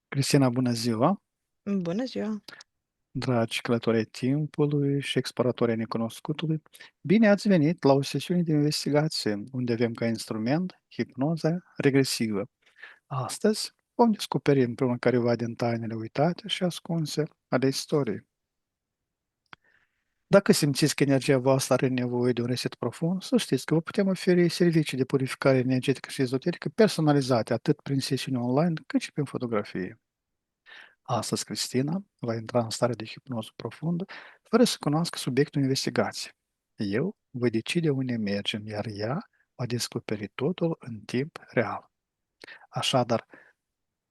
Cristina, bună ziua! Bună ziua! Dragi călători ai timpului și exploratori ai necunoscutului, bine ați venit la o sesiune de investigație unde avem ca instrument hipnoza regresivă. Astăzi vom descoperi împreună careva din tainele uitate și ascunse ale istoriei. Dacă simțiți că energia voastră are nevoie de un reset profund, să știți că vă putem oferi servicii de purificare energetică și ezoterică personalizate atât prin sesiuni online cât și prin fotografie. Astăzi, Cristina va intra în stare de hipnoză profundă, fără să cunoască subiectul investigației. Eu voi decide unde mergem, iar ea va descoperi totul în timp real. Așadar,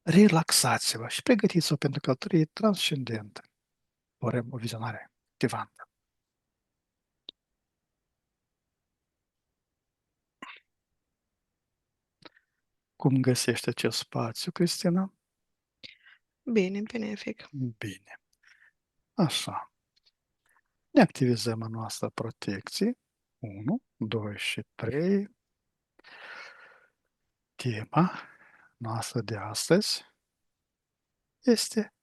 relaxați-vă și pregătiți-vă pentru călătorie transcendentă. Vorem o vizionare activantă. Cum găsește acest spațiu, Cristina? Bine, benefic. Bine. Așa. Ne activizăm a noastră protecție. 1, 2 și 3. Tema noastră de astăzi este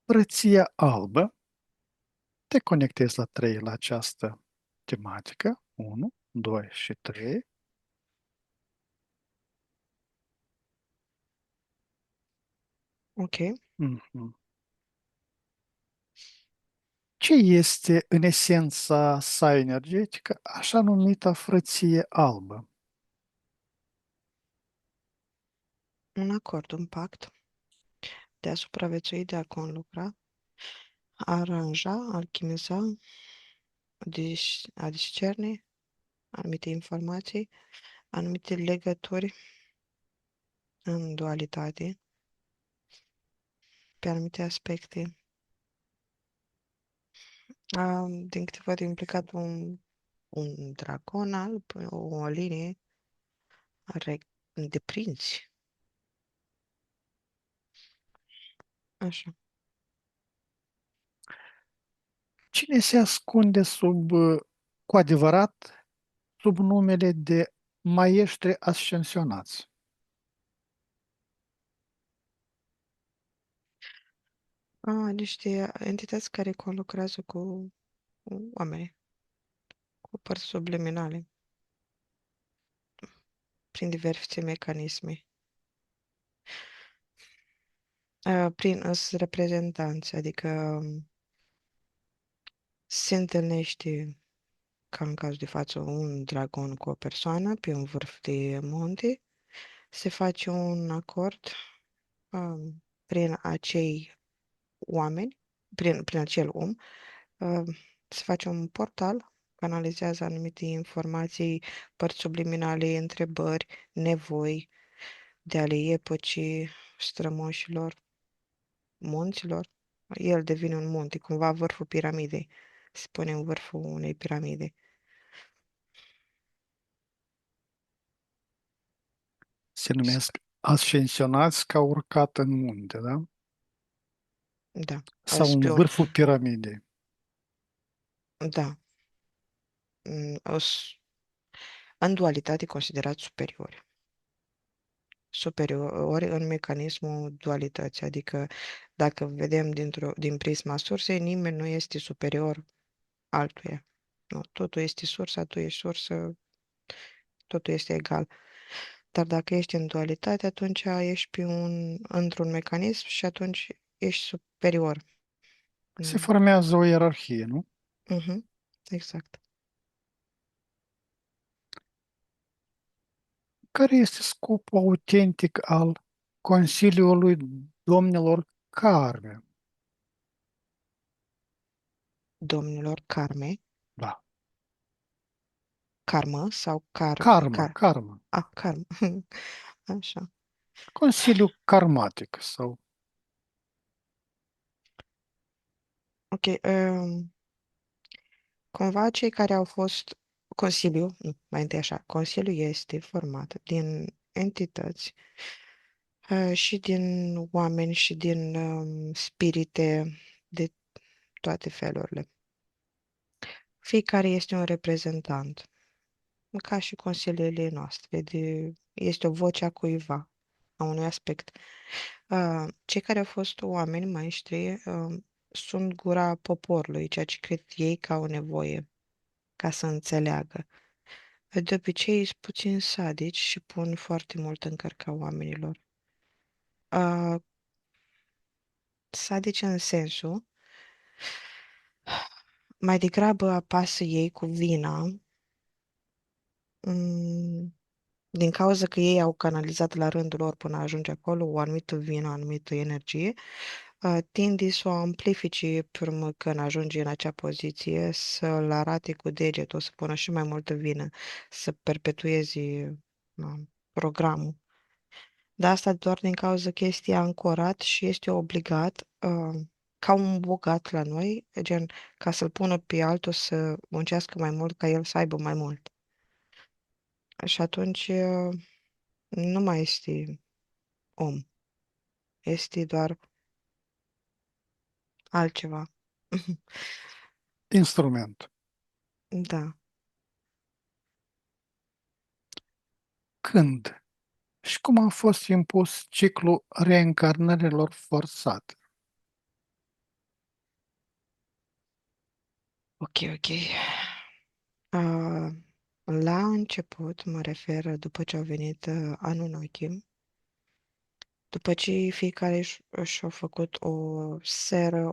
Frăția albă. Te conectezi la 3 la această tematică. 1, 2 și 3. Ok. Mhm. Ce este în esența sa energetică așa numită frăție albă? Un acord, un pact de a supraviețui, de a conlucra, a aranja, a alchimiza, a discerne anumite informații, anumite legături în dualitate, pe anumite aspecte. Din câte văd, e implicat un dragon alb, o linie de prinți. Așa. Cine se ascunde cu adevărat sub numele de maestri ascensionați? Niște entități care conlucrează cu oameni, cu părți subliminale, prin diverse mecanisme. Prin reprezentanți, adică se întâlnește, ca în cazul de față, un dragon cu o persoană pe un vârf de munte, se face un acord prin acei oameni, prin acel om, uh, se face un portal, canalizează anumite informații, părți subliminale, întrebări, nevoi de ale epocii strămoșilor, munților. El devine un munte, cumva vârful piramidei. Se pune în vârful unei piramide. Se numesc ascensionați ca urcat în munte, da? Da, Sau în spion. vârful piramidei. Da. În dualitate considerați superiori. Superiori în mecanismul dualității, adică dacă vedem din prisma sursei, nimeni nu este superior altuia. Nu, totul este sursa, tu ești sursă, totul este egal. Dar dacă ești în dualitate, atunci ești într-un mecanism și atunci ești superior. Se Mm. formează o ierarhie, nu? Mhm. Exact. Care este scopul autentic al Consiliului Domnilor Carme? Domnilor karme, Da. karmă sau Karma, karma. karmă. Așa. Consiliul Karmatic sau Ok. Cumva cei care au fost Consiliul, nu, mai întâi așa, Consiliul este format din entități și din oameni și din spirite de toate felurile. Fiecare este un reprezentant, ca și consiliile noastre, este o voce a cuiva. a unui aspect. Cei care au fost oameni maestri sunt gura poporului, ceea ce cred ei că au nevoie ca să înțeleagă. De obicei sunt puțin sadici și pun foarte mult în cărca oamenilor. Uh, Sadici în sensul, mai degrabă apasă ei cu vina, mm, din cauza că ei au canalizat la rândul lor până ajunge acolo o anumită vină, o anumită energie, tindi să o amplifice pe urmă când ajunge în acea poziție, să-l arate cu degetul, să pună și mai multă vină, să perpetueze programul. Dar asta doar din cauza că este ancorat și este obligat, ca un bogat la noi, gen, ca să-l pună pe altul să muncească mai mult, ca el să aibă mai mult. Și atunci nu mai este om, este doar altceva. Instrument. Da. Când și cum a fost impus ciclul reîncarnărilor forțate? Ok, ok. Uh, la început, mă refer după ce au venit Anunnaki, după ce fiecare și-a făcut o seră,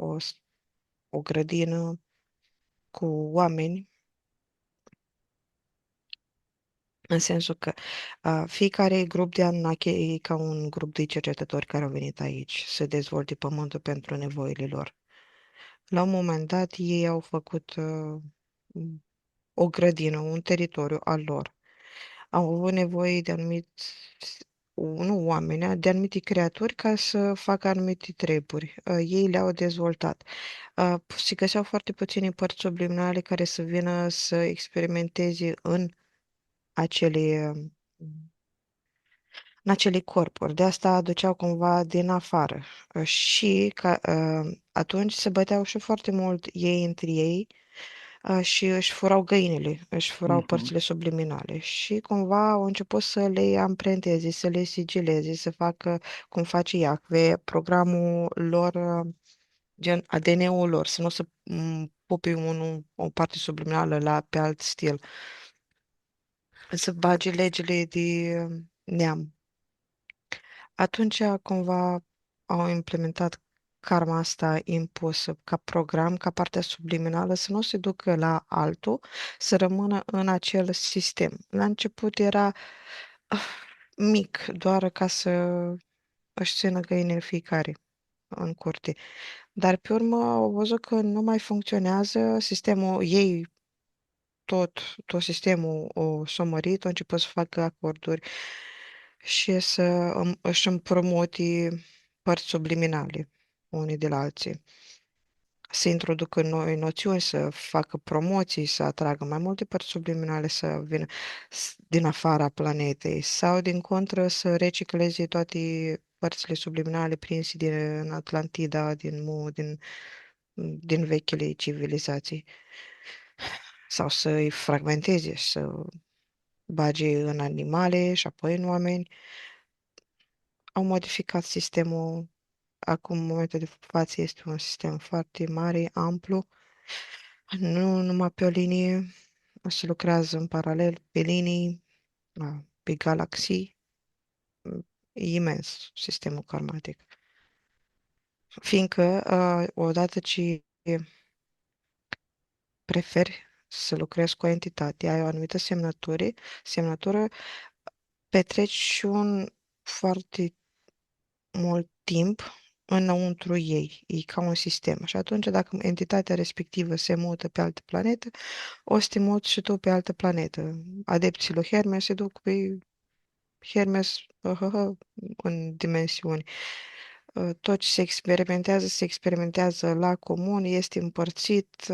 o grădină cu oameni, în sensul că fiecare grup de Anunnaki e ca un grup de cercetători care au venit aici să dezvolte pământul pentru nevoile lor. La un moment dat, ei au făcut o grădină, un teritoriu al lor. Au avut nevoie de anumiți, nu oameni, de anumite creaturi ca să facă anumite treburi. Ei le-au dezvoltat. Se găseau foarte puține părți subliminale care să vină să experimenteze acele, în acele corpuri. De asta aduceau cumva din afară. Și atunci se băteau și foarte mult ei între ei și își furau găinile, își furau Mhm. părțile subliminale și cumva au început să le amprenteze, să le sigileze, să facă cum face Iahve, programul lor, gen ADN-ul lor, să nu se pupe o parte subliminală pe alt stil, să bage legile de neam. Atunci cumva au implementat karma asta impusă ca program, ca partea subliminală, să nu se ducă la altul, să rămână în acel sistem. La început era ah, mic, doar ca să își țină găinile fiecare în curte. Dar pe urmă au văzut că nu mai funcționează sistemul ei, tot sistemul o s-a mărit, a început să facă acorduri și să își împrumute părți subliminale unii de la alții, să introducă noi noțiuni, să facă promoții, să atragă mai multe părți subliminale să vină din afara planetei sau, din contră, să recicleze toate părțile subliminale prinse din Atlantida, din Mu, din vechile civilizații sau să îi fragmenteze, să bage în animale și apoi în oameni. Au modificat sistemul. Acum, în momentul de față, este un sistem foarte mare, amplu, nu numai pe o linie, se lucrează în paralel pe linii, pe galaxii, e imens sistemul karmatic. Fiindcă, odată ce preferi să lucrezi cu o entitate, ai o anumită semnătură, petreci un foarte mult timp înăuntru ei. E ca un sistem. Și atunci, dacă entitatea respectivă se mută pe altă planetă, o să te muți și tu pe altă planetă. Adepții lui Hermes se duc pe Hermes în dimensiuni. Tot ce se experimentează la comun, este împărțit,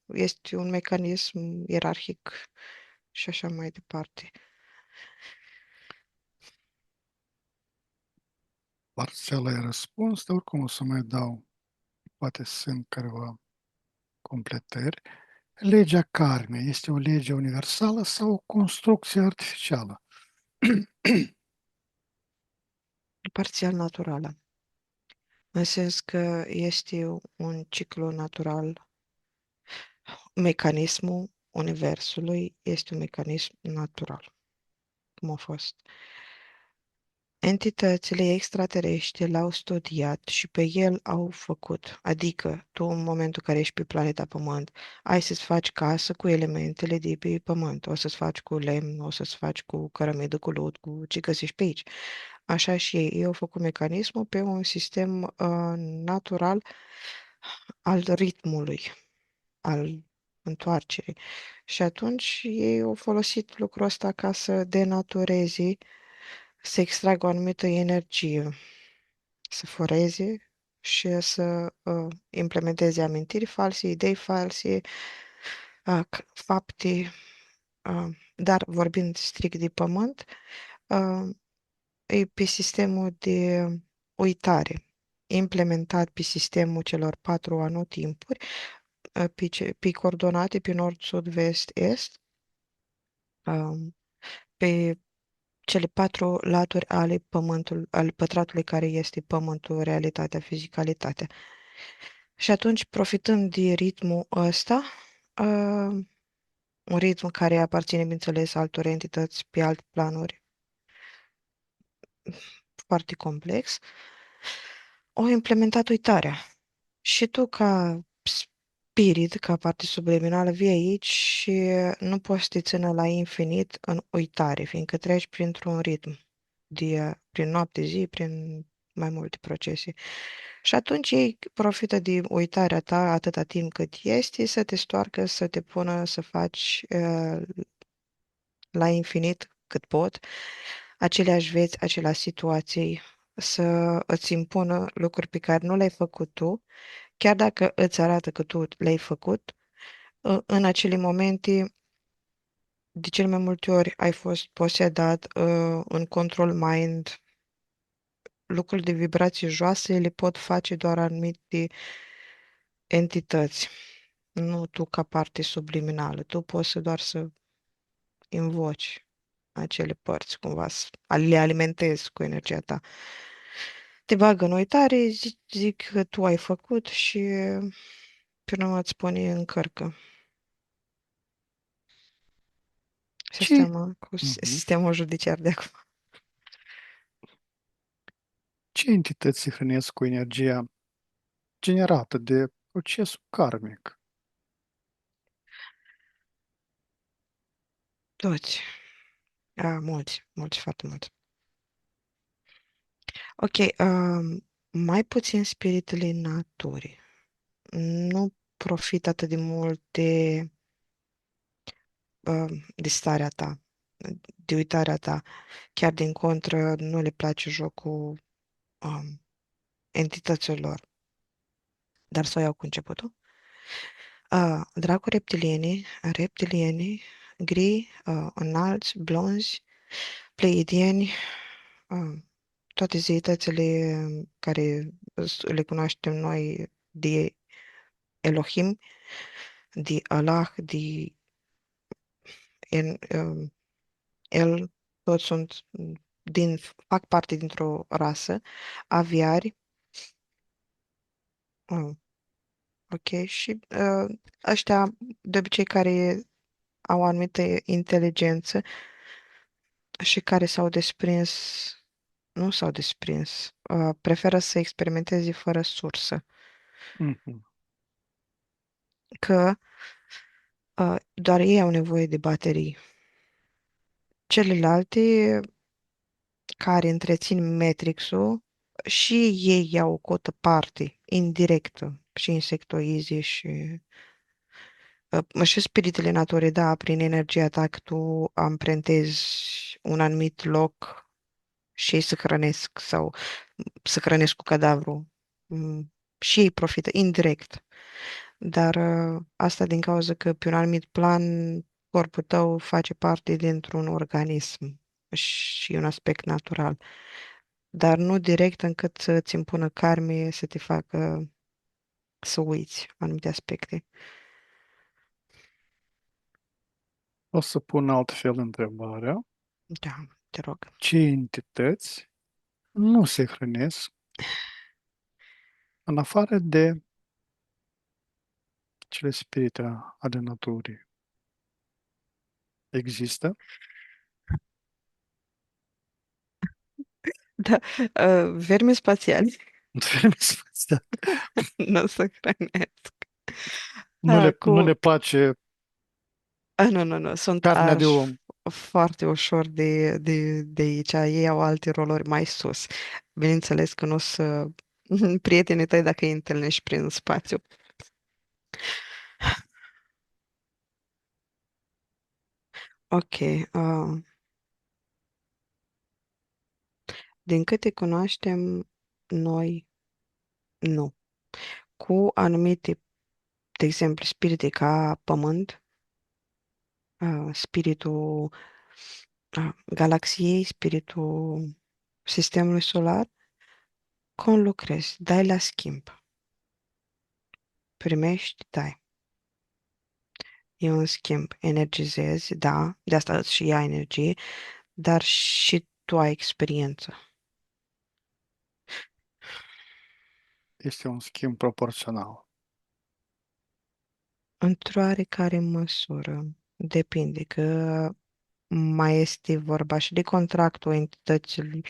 este un mecanism ierarhic și așa mai departe. Parțial ai răspuns, dar oricum o să mai dau, poate sunt careva completări. Legea karmei este o lege universală sau o construcție artificială? parțial naturală, în sens că este un ciclu natural. Mecanismul Universului este un mecanism natural, cum a fost. Entitățile extraterestre l-au studiat și pe el au făcut. Adică, tu în momentul în care ești pe planeta Pământ, ai să-ți faci casă cu elementele de pe Pământ. O să-ți faci cu lemn, o să-ți faci cu cărămidă, cu lut, cu ce găsești pe aici. Așa și ei. Ei au făcut mecanismul pe un sistem natural al ritmului, al întoarcerii. Și atunci ei au folosit lucrul ăsta ca să denatureze, să extragă o anumită energie, să foreze și să implementeze amintiri false, idei false, fapte, dar vorbind strict de pământ, uh, e pe sistemul de uitare, implementat pe sistemul celor patru anotimpuri, pe coordonate pe nord, sud, vest, est, um, pe cele patru laturi ale pământului, al pătratului care este pământul, realitatea, fizicalitatea. Și atunci, profitând de ritmul ăsta, uh, un ritm care aparține, bineînțeles, altor entități pe alte planuri, foarte complex, au implementat uitarea. Și tu, ca spirit, ca parte subliminală, vii aici și nu poți să te țină la infinit în uitare, fiindcă treci printr-un ritm, prin noapte, zi, prin mai multe procese. Și atunci ei profită de uitarea ta atâta timp cât este, să te stoarcă, să te pună să faci la infinit cât pot, aceleași vieți, aceleași situații, să îți impună lucruri pe care nu le-ai făcut tu, chiar dacă îți arată că tu le-ai făcut, în acele momente, de cele mai multe ori ai fost posedat în control mind, lucruri de vibrații joase le pot face doar anumite entități, nu tu ca parte subliminală. Tu poți să doar să invoci acele părți, cumva, să le alimentezi cu energia ta. Te bagă în uitare, zic că tu ai făcut și pe urmă îți pune în cărcă. Ce, Mhm. Sistemul judiciar de acum. Ce entități se hrănesc cu energia generată de procesul karmic? Toți. Mulți, mulți, foarte mulți. Ok, mai puțin spiritele naturii. Nu profit atât de mult de starea ta, de uitarea ta. Chiar din contră, nu le place jocul entităților. Dar să o iau cu începutul. Dracul reptilienii, gri, înalți, blonzi, pleiadieni, uh, toate zeitățile care le cunoaștem noi de Elohim, de Allah, de El, toți fac parte dintr-o rasă, aviari, uh, ok, și ăștia de obicei care au o anumită inteligență și care nu s-au desprins, preferă să experimenteze fără sursă, Mhm. că doar ei au nevoie de baterii. Celelalte care întrețin Matrix-ul și ei iau o cotă parte, indirectă, și insectoizii și spiritele naturii, da, prin energia ta că tu amprentezi un anumit loc și ei se hrănesc sau se hrănesc cu cadavru. Și ei profită indirect. Dar asta din cauza că pe un anumit plan corpul tău face parte dintr-un organism și un aspect natural. Dar nu direct încât să-ți impună karme să te facă să uiți anumite aspecte. O să pun altfel întrebarea. Da, te rog. Ce entități nu se hrănesc în afară de cele spirite ale naturii. Există? Da, vermi spațiali nu se hrănesc. Nu Cu... le place Nu. Sunt carnea de om. foarte ușor de aici. Ei au alte roluri mai sus. Bineînțeles că nu o să prietenii tăi dacă îi întâlnești prin spațiu. Ok. Din câte cunoaștem, noi nu. Cu anumite, de exemplu, spirite ca pământ, spiritul galaxiei, spiritul sistemului solar, conlucrezi, dai la schimb, primești, dai. E un schimb, energizezi, da, de asta și ia energie, dar și tu ai experiență. Este un schimb proporțional. Într-o oarecare măsură, depinde că mai este vorba și de contractul entităților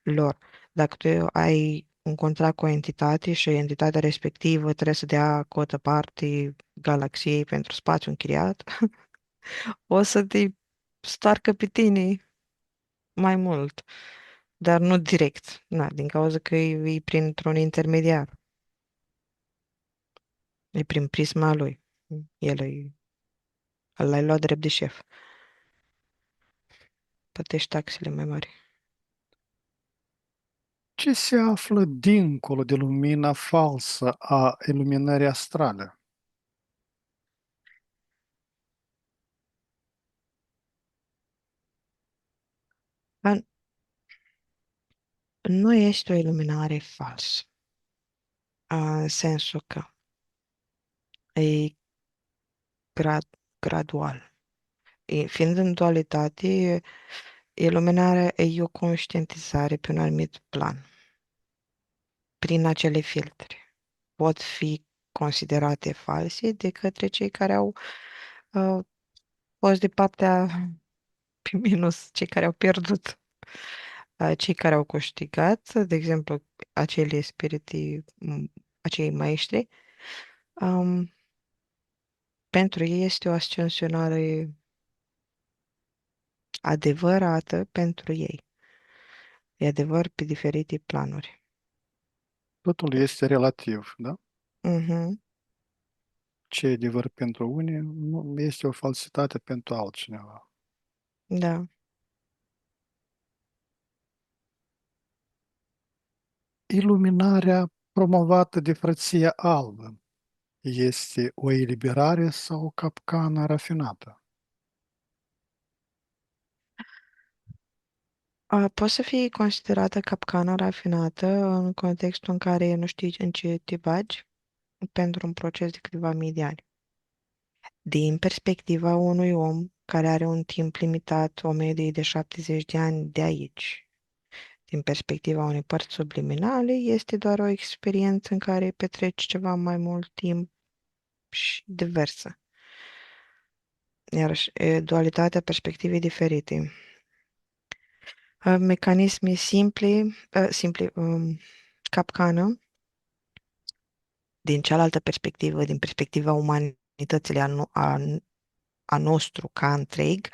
lor. Dacă tu ai un contract cu o entitate și entitatea respectivă trebuie să dea cotă parte galaxiei pentru spațiu închiriat, o să te starcă pe tine mai mult, dar nu direct, na, din cauza că e printr-un intermediar, e prin prisma lui. L-ai luat drept de șef, plătești taxele mai mari. Ce se află dincolo de lumina falsă a iluminării astrale? Dar nu este o iluminare falsă, în sensul că e gradual. Fiind în dualitate, iluminarea e o conștientizare pe un anumit plan, prin acele filtre. Pot fi considerate false de către cei care au fost de partea pe minus, cei care au pierdut. Cei care au câștigat, de exemplu, acele spiriti, acei maestri, um, pentru ei este o ascensionare adevărată pentru ei. E adevăr pe diferite planuri. Totul este relativ, da? Mhm, Ce e adevăr pentru unii nu este o falsitate pentru altcineva. da. Iluminarea promovată de Frăția Albă este o eliberare sau o capcană rafinată? Poate să fie considerată capcana rafinată în contextul în care nu știi în ce te bagi pentru un proces de câteva mii de ani. Din perspectiva unui om care are un timp limitat, o medie de 70 de ani de aici, din perspectiva unei părți subliminale, este doar o experiență în care petreci ceva mai mult timp și diversă. Iarăși, dualitatea perspectivei diferite. Mecanisme simple, capcană, din cealaltă perspectivă, din perspectiva umanității a nostru ca întreg,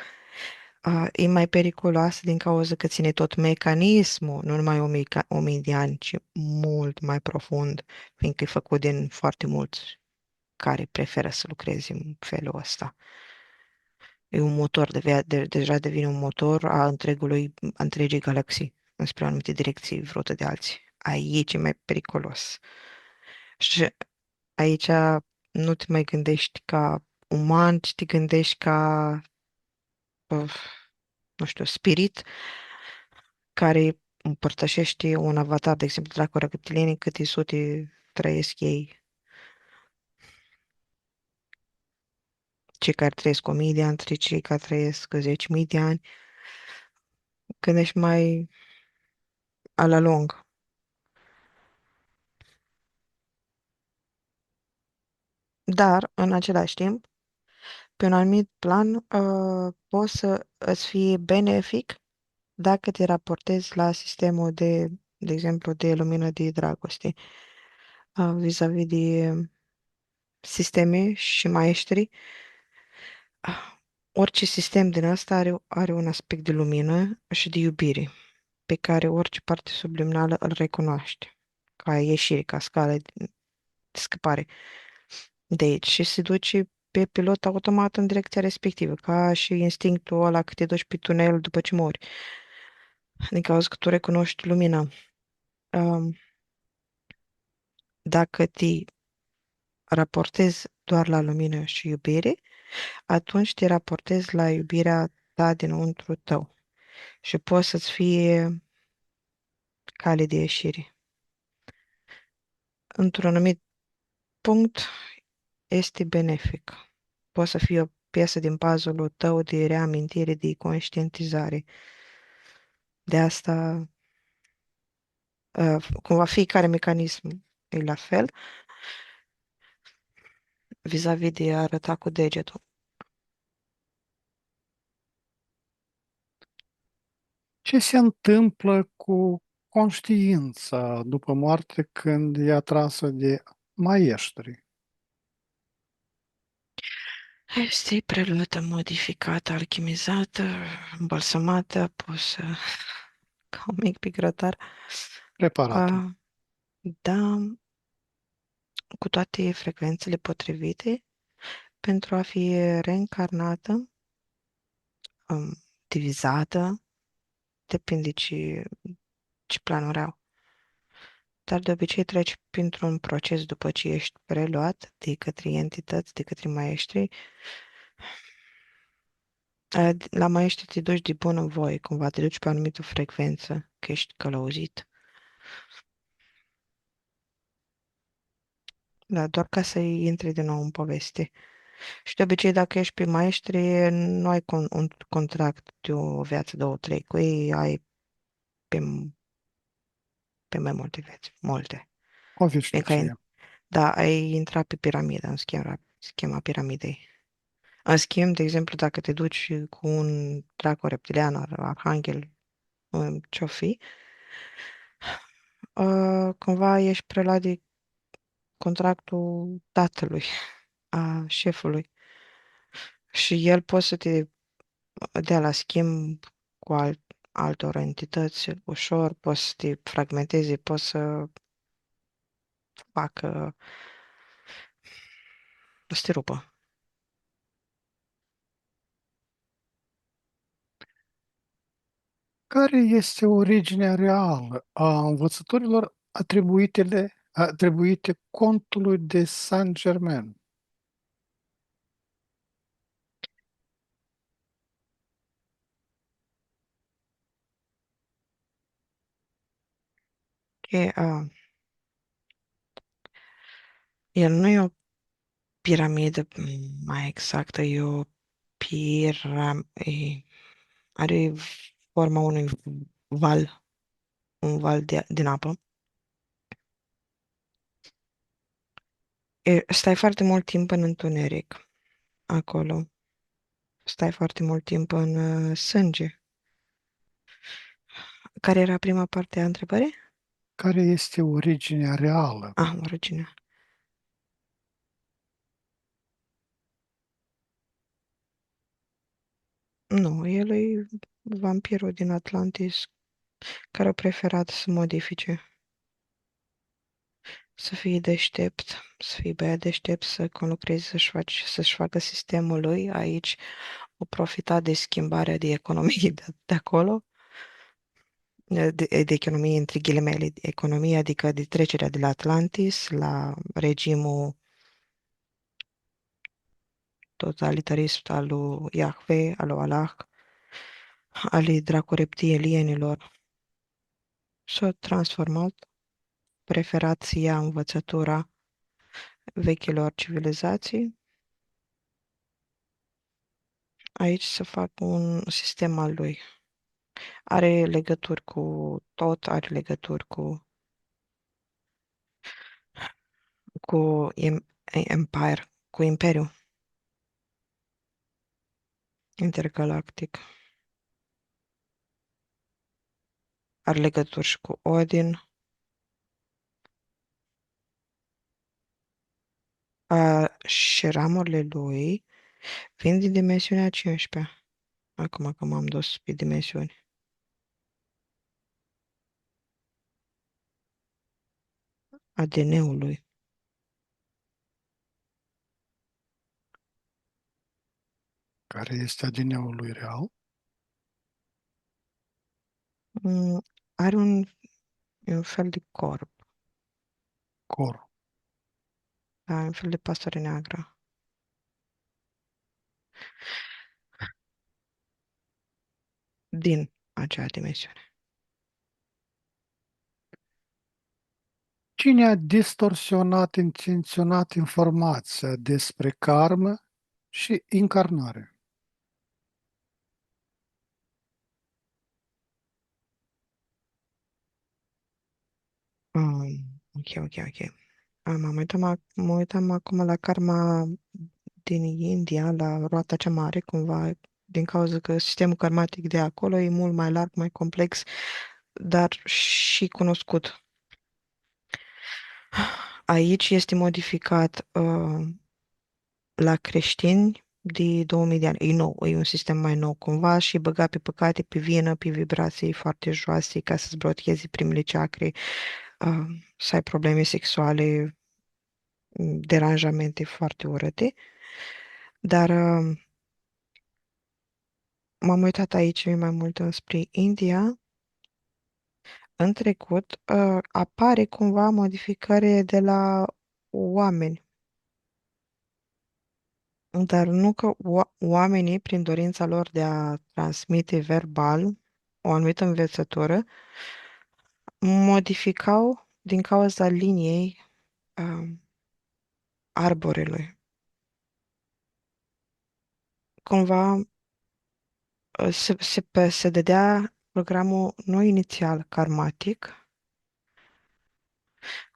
e mai periculoasă din cauza că ține tot mecanismul, nu numai o mii de ani, ci mult mai profund, fiindcă e făcut din foarte mulți care preferă să lucreze în felul ăsta. E un motor, deja devine un motor a întregii galaxii, înspre anumite direcții vrute de alții. Aici e mai periculos. Și aici nu te mai gândești ca uman, ci te gândești ca, uh, nu știu, spirit care împărtășește un avatar, de exemplu, de la reptilieni, câte sute trăiesc ei. Cei care trăiesc 1000 de ani, cei care trăiesc 10.000 de ani. Când ești mai a la lung. Dar, în același timp, pe un anumit plan, poți să îți fie benefic dacă te raportezi la sistemul de exemplu, de lumină de dragoste, vis-a-vis de sisteme și maestri. Orice sistem din asta are un aspect de lumină și de iubire, pe care orice parte subliminală îl recunoaște, ca ieșire, ca scală de scăpare de aici și se duce pe pilot automat în direcția respectivă, ca și instinctul ăla că te duci pe tunel după ce mori, din cauza că tu recunoști lumina. Um, Dacă te raportezi doar la lumină și iubire, atunci te raportezi la iubirea ta dinăuntru tău și poți să-ți fie cale de ieșire. Într-un anumit punct este benefic. Poate să fie o piesă din puzzle-ul tău de reamintire, de conștientizare. De asta, cumva fiecare mecanism e la fel vis-a-vis de a arăta cu degetul. Ce se întâmplă cu conștiința după moarte când e atrasă de maestri? Este preluată, modificată, alchimizată, îmbalsamată, pusă ca un mic pic grătar. Preparată. Uh, da, cu toate frecvențele potrivite pentru a fi reîncarnată, um, divizată, depinde ce planuri au. Dar de obicei treci printr-un proces după ce ești preluat de către entități, de către maestri. La maestri te duci de bună voie, cumva te duci pe o anumită frecvență, că ești călăuzit. Da, doar ca să intri din nou în poveste. Și de obicei, dacă ești pe maestri, nu ai un contract de o viață, două, trei cu ei, ai pe, pe mai multe vieți, multe. O Fiindcă ai, veșnicie. da, ai intrat pe piramidă, în schema piramidei. În schimb, de exemplu, dacă te duci cu un dracu reptilian, arhanghel, ce-o fi, cumva ești preluat de contractul tatălui, a șefului. Și el poate să te dea la schimb cu altor entități ușor, poți să te fragmenteze, poți să facă, să te rupă. Care este originea reală a învățăturilor atribuite contului de Saint-Germain? E, el nu e o piramidă mai exactă, e o piramidă. Are forma unui val, un val din apă. Stai foarte mult timp în întuneric acolo. Stai foarte mult timp în sânge. Care era prima parte a întrebării? Care este originea reală? Ah, originea. Nu, el e vampirul din Atlantis care a preferat să modifice, să fie deștept, să fie băiat deștept, să conlucreze, să-și facă sistemul lui. Aici o profita de schimbarea de economie de acolo, de economie între ghilimele, de economie, adică de trecerea de la Atlantis la regimul totalitarist al lui Yahweh, al lui Allah, al lui dracoreptilienilor. S-a transformat, preferat să ia învățătura vechilor civilizații, aici să fac un sistem al lui. Are legături cu tot, are legături cu Empire, cu Imperiu Intergalactic. Are legături și cu Odin. Și ramurile lui vin din dimensiunea 15. Acum că m-am dus pe dimensiuni. ADN-ului. Care este ADN-ul lui real? Mm, Are un fel de corp, Cor. un fel de pasăre neagră. Din acea dimensiune. Cine a distorsionat intenționat informația despre karmă și incarnare? Ok. Mă uitam acum la karma din India, la roata cea mare, cumva, din cauza că sistemul karmatic de acolo e mult mai larg, mai complex, dar și cunoscut. Aici este modificat la creștini de 2000 de ani. E nou, e un sistem mai nou cumva și băga pe păcate, pe vină, pe vibrații foarte joase ca să-ți blochezi primele chakre, uh, să ai probleme sexuale, deranjamente foarte urâte. Dar m-am uitat aici mai mult înspre India. În trecut apare cumva modificare de la oameni, dar nu că oamenii, prin dorința lor de a transmite verbal o anumită învățătură, modificau din cauza liniei uh, arborelui. Cumva se dădea programul nu inițial karmatic,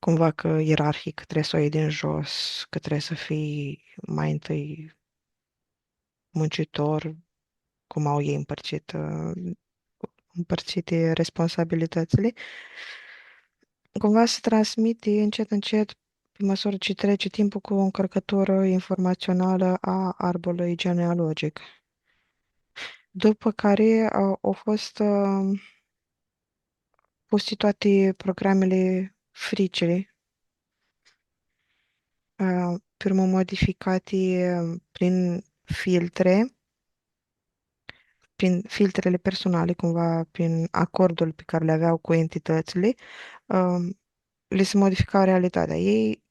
cumva că ierarhic trebuie să o iei din jos, că trebuie să fii mai întâi muncitor, cum au ei împărțite responsabilitățile, cumva se transmite încet, pe măsură ce trece timpul, cu o încărcătură informațională a arborului genealogic. După care au fost puse toate programele fricile, pe urmă modificate filtre, prin filtrele personale, cumva prin acordul pe care le aveau cu entitățile, uh, le se modificau realitatea. Ei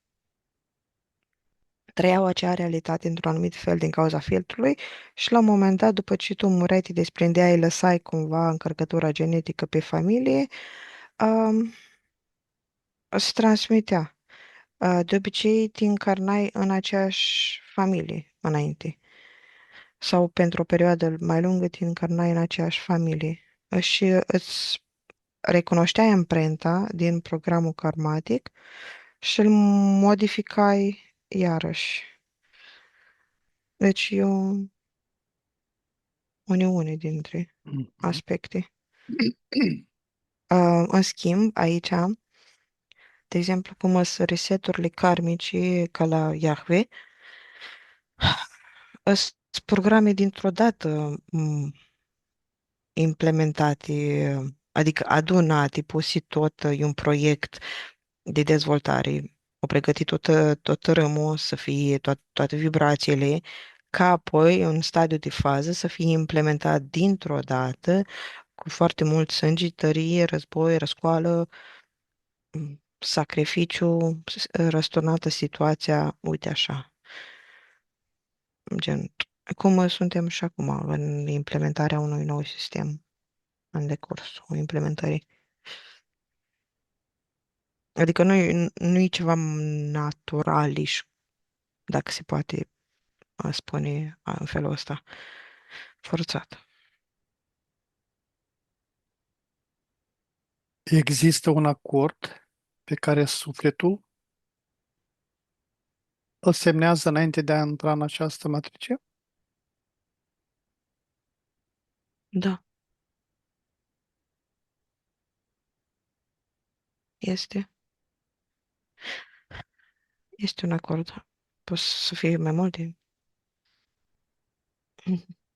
trăiau acea realitate într-un anumit fel din cauza filtrului și la un moment dat, după ce tu mureai, te desprindeai, lăsai cumva încărcătura genetică pe familie, um, se transmitea. De obicei, te încarnai în aceeași familie înainte sau pentru o perioadă mai lungă te încarnai în aceeași familie și îți recunoșteai amprenta din programul karmatic și îl modificai iarăși. Deci e o uniune dintre Mhm. aspecte. În schimb, aici, de exemplu, cum sunt reseturile karmice ca la Yahweh, sunt programe dintr-o dată implementate, adică adunate, puse tot, e un proiect de dezvoltare. O pregătit tot tărâmul să fie toate vibrațiile, ca apoi, în stadiu de fază, să fie implementat dintr-o dată, cu foarte mult sânge, tărie, război, răscoală, sacrificiu, răsturnată situația, uite așa, gen, cum suntem și acum în implementarea unui nou sistem în decursul implementării. Adică nu e ceva naturaliș, dacă se poate spune în felul ăsta, forțat. Există un acord pe care sufletul îl semnează înainte de a intra în această matrice? Da, este. Este un acord. Poate să fie mai multe.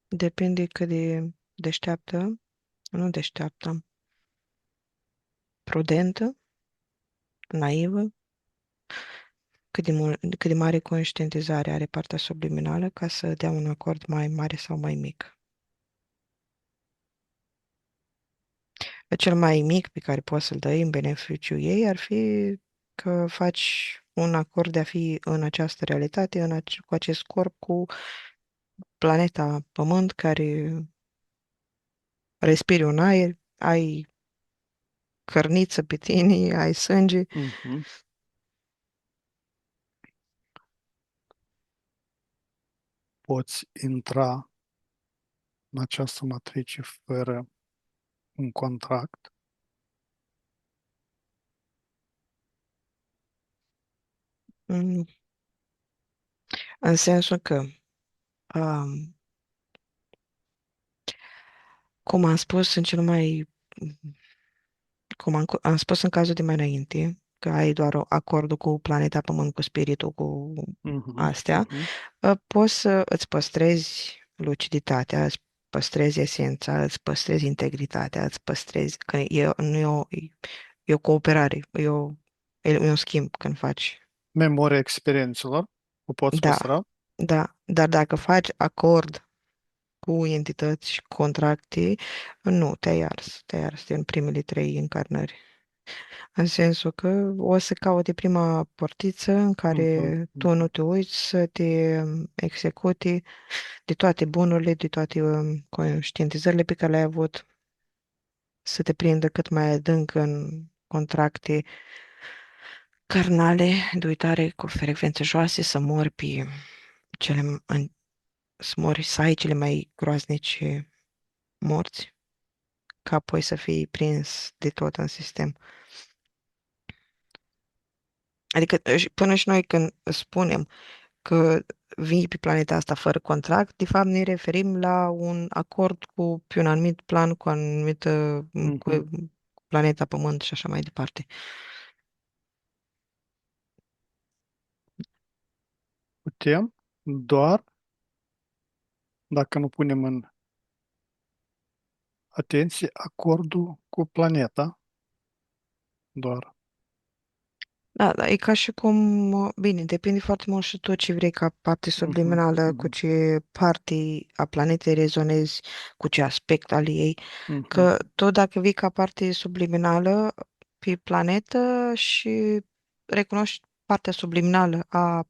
Depinde cât de deșteaptă, nu deșteaptă, prudentă, naivă, cât de mare conștientizare are partea subliminală ca să dea un acord mai mare sau mai mic. Cel mai mic pe care poți să-l dai în beneficiu ei ar fi că faci un acord de a fi în această realitate, cu acest corp, cu planeta Pământ, care respiri un aer, ai cărniță pe tine, ai sânge. Mhm. Poți intra în această matrice fără un contract? Mm, În sensul că, um, cum am spus în cel mai, am spus în cazul de mai înainte, că ai doar acordul cu planeta Pământ, cu spiritul, cu Mhm, astea, mhm. poți să îți păstrezi luciditatea, îți păstrezi esența, îți păstrezi integritatea, îți păstrezi, că nu e o cooperare, e un schimb când faci. Memoria experiențelor o poți Da, păstra? da, dar dacă faci acord cu entități și contracte, nu, te-ai ars din primele trei încarnări. În sensul că o să caute prima portiță în Mhm, care tu mhm. nu te uiți să te execute de toate bunurile, de toate conștientizările pe care le-ai avut, să te prindă cât mai adânc în contracte carnale, de uitare cu frecvențe joase, să mori pe să mori, să ai cele mai groaznice morți, ca apoi să fii prins de tot în sistem. Adică până și noi când spunem că vii pe planeta asta fără contract, de fapt ne referim la un acord pe un anumit plan, cu o anumită, Mhm. cu planeta Pământ și așa mai departe. Putem doar dacă nu punem în atenție acordul cu planeta, doar. Da, da, e ca și cum, bine, depinde foarte mult și tot ce vrei ca parte Mhm, subliminală, cu mhm, ce parte a planetei rezonezi, cu ce aspect al ei, mhm, că tot dacă vii ca parte subliminală pe planetă și recunoști partea subliminală a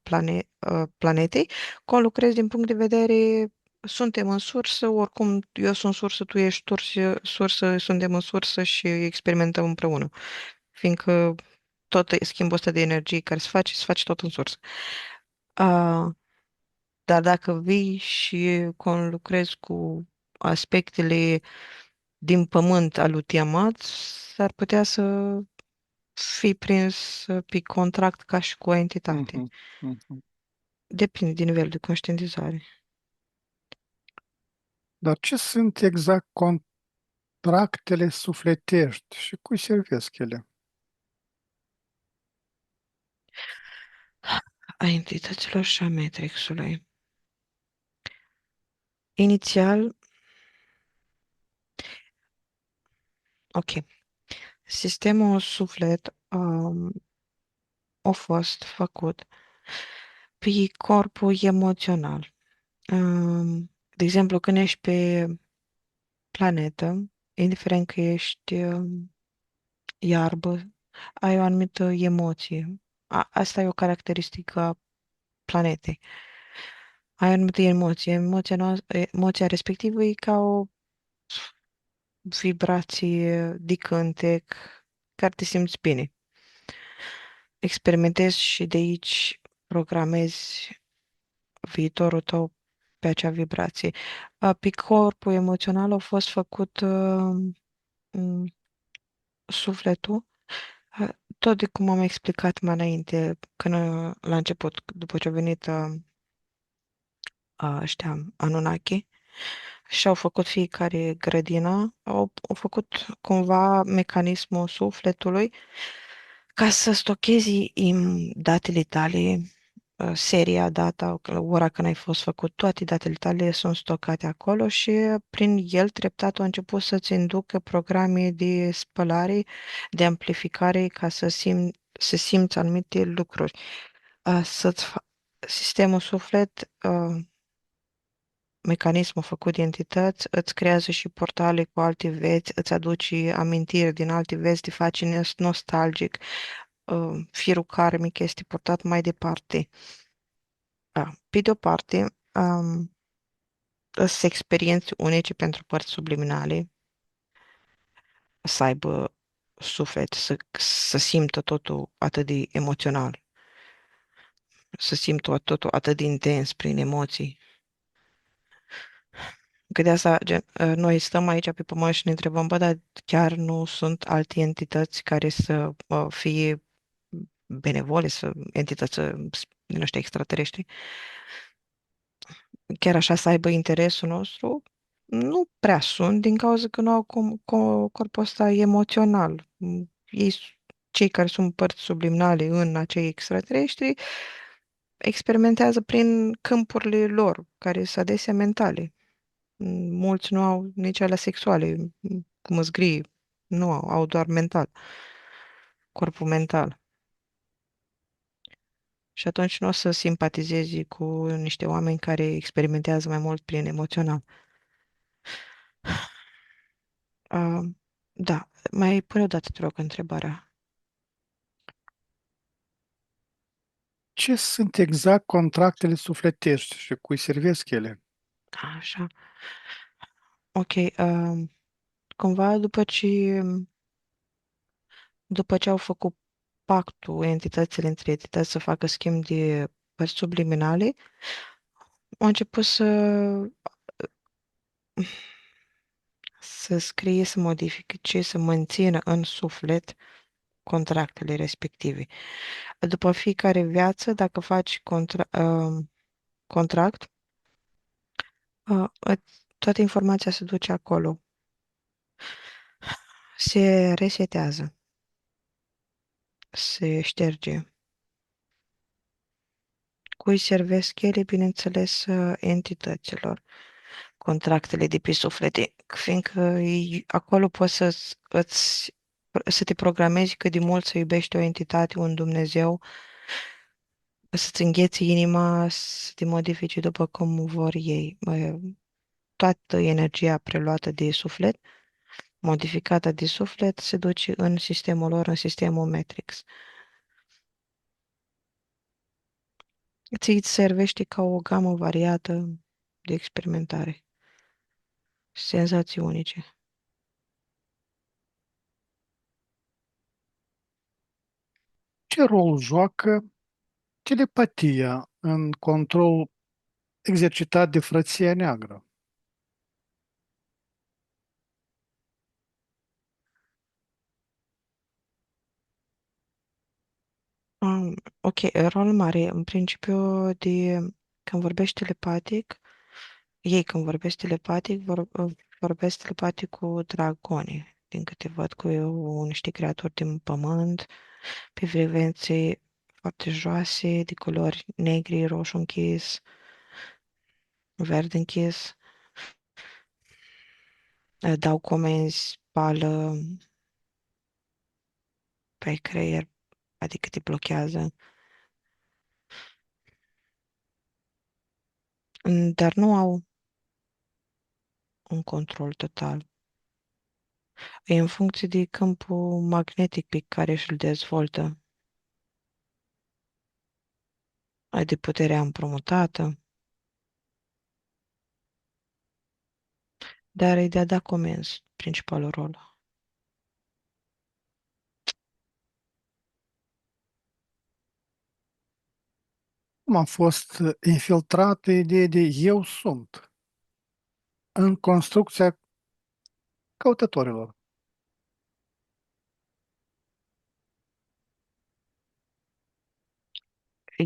planetei, lucrezi din punct de vedere, suntem în sursă, oricum eu sunt sursă, tu ești sursă, suntem în sursă și experimentăm împreună, fiindcă tot schimbul ăsta de energie care se face tot în sursă. Uh, dar dacă vii și conlucrezi cu aspectele din pământ al lui Tiamat, s-ar putea să fii prins pe contract ca și cu o entitate. mhm, mhm. Depinde din nivelul de conștientizare. Dar ce sunt exact contractele sufletești și cui servesc ele? A entităților și a Matrixului. Inițial, ok, sistemul suflet a fost făcut pe corpul emoțional. De exemplu, când ești pe planetă, indiferent că ești iarbă, ai o anumită emoție. Asta e o caracteristică a planetei. Ai o anumită emoție. Emoția respectivă e ca o vibrație de cântec care te simți bine. Experimentezi și de aici programezi viitorul tău pe acea vibrație. Pe corpul emoțional a fost făcut sufletul, uh, tot de cum am explicat mai înainte, când la început, după ce au venit ăștia Anunnaki și au făcut fiecare grădină, au făcut cumva mecanismul sufletului ca să stochezi datele tale, seria, data, ora când ai fost făcut, toate datele tale sunt stocate acolo și prin el treptat au început să-ți inducă programe de spălare, de amplificare ca să simți anumite lucruri. Sistemul suflet, mecanismul făcut de entități, îți creează și portale cu alte vieți, îți aduce amintiri din alte vieți, te face nostalgic, firul karmic este purtat mai departe. Pe de o parte, sunt experiențe unice pentru părți subliminale, să aibă suflet, să simtă totul atât de emoțional, să simtă totul atât de intens prin emoții. Că de asta, noi stăm aici pe pământ și ne întrebăm, bă, dar chiar nu sunt alte entități care să fie benevole, entități din ăștia extraterestri, chiar așa să aibă interesul nostru? Nu prea sunt, din cauza că nu au corpul ăsta emoțional. Cei care sunt părți subliminale în acei extraterestri, experimentează prin câmpurile lor, care sunt adesea mentale. Mulți nu au nici alea sexuale, cum îți gri, nu au doar mental, corpul mental. Și atunci nu o să simpatizezi cu niște oameni care experimentează mai mult prin emoțional. Uh, da, mai pune o dată, te rog, întrebarea. Ce sunt exact contractele sufletești și cui servesc ele? Așa. Ok. Cumva după ce au făcut pactul entitățile între entități să facă schimb de părți subliminale, au început să scrie, să modifice, să mențină în suflet contractele respective. După fiecare viață, dacă faci contract, toată informația se duce acolo, se resetează, se șterge. Cui servesc ele, bineînțeles, entităților, contractele de pe suflete, fiindcă acolo poți să te programezi cât de mult să iubești o entitate, un Dumnezeu, să-ți îngheți inima, să te modifici după cum vor ei. Toată energia preluată de suflet, modificată de suflet, se duce în sistemul lor, în sistemul Matrix. Ți servește ca o gamă variată de experimentare, senzații unice. Ce rol joacă telepatia în control exercitat de frăția neagră? Ok, rol mare, în principiu, când vorbești telepatic, când vorbesc telepatic, vorbesc telepatic cu dragoni, din câte văd cu niște creaturi din pământ, pe frecvențe foarte joase, de culori negri, roșu închis, verde închis, dau comenzi, spală pe creier, adică te blochează, dar nu au un control total. E în funcție de câmpul magnetic pe care își-l dezvoltă, ai de puterea împrumutată, dar e de a da comenzi, principalul rol. Cum a fost infiltrată ideea de eu sunt în construcția căutătorilor?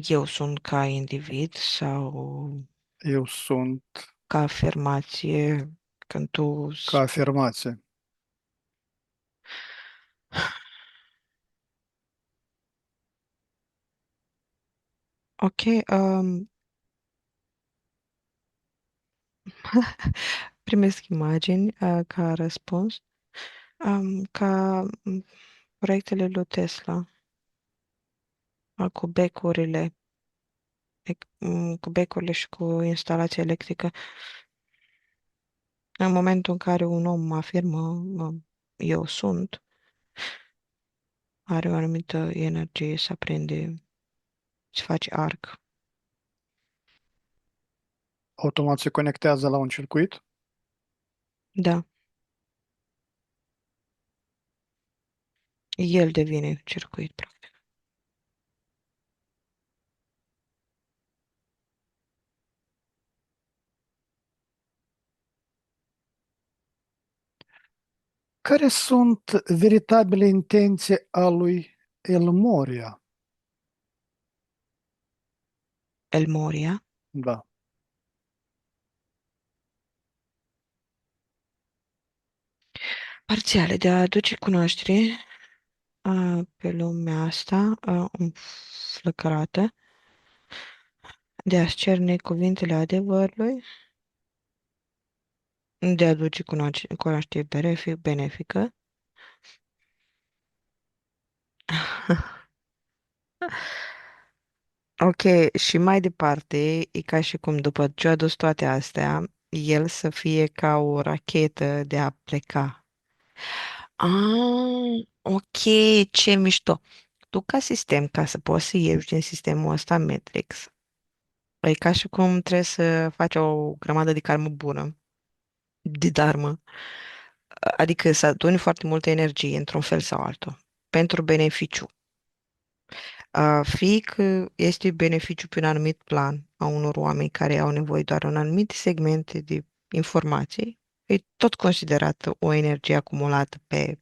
Eu sunt ca individ sau Eu sunt ca afirmație când tu ca spui. afirmație. Ok, primesc imagini ca răspuns, ca proiectele lui Tesla, cu becurile, cu becurile și cu instalația electrică. În momentul în care un om afirmă, eu sunt, are o anumită energie, se aprinde, se face arc. Automat se conectează la un circuit. Da, el devine circuit, practic. Care sunt veritabile intenții a lui El Moria? El Moria, Da. parțiale de a aduce cunoaștere pe lumea asta înflăcărată, de a cerne cuvintele adevărului, de a aduce cunoaștere benefică. Ok, și mai departe, e ca și cum după ce a adus toate astea, el să fie ca o rachetă de a pleca. Ah, ok, ce mișto. Tu ca sistem, ca să poți să ieși din sistemul ăsta Matrix, e ca și cum trebuie să faci o grămadă de karmă bună, de dharma, adică să aduni foarte multă energie într-un fel sau altul, pentru beneficiu. Fie că este beneficiu pe un anumit plan a unor oameni care au nevoie doar un anumit segmente de informații, e tot considerat o energie acumulată pe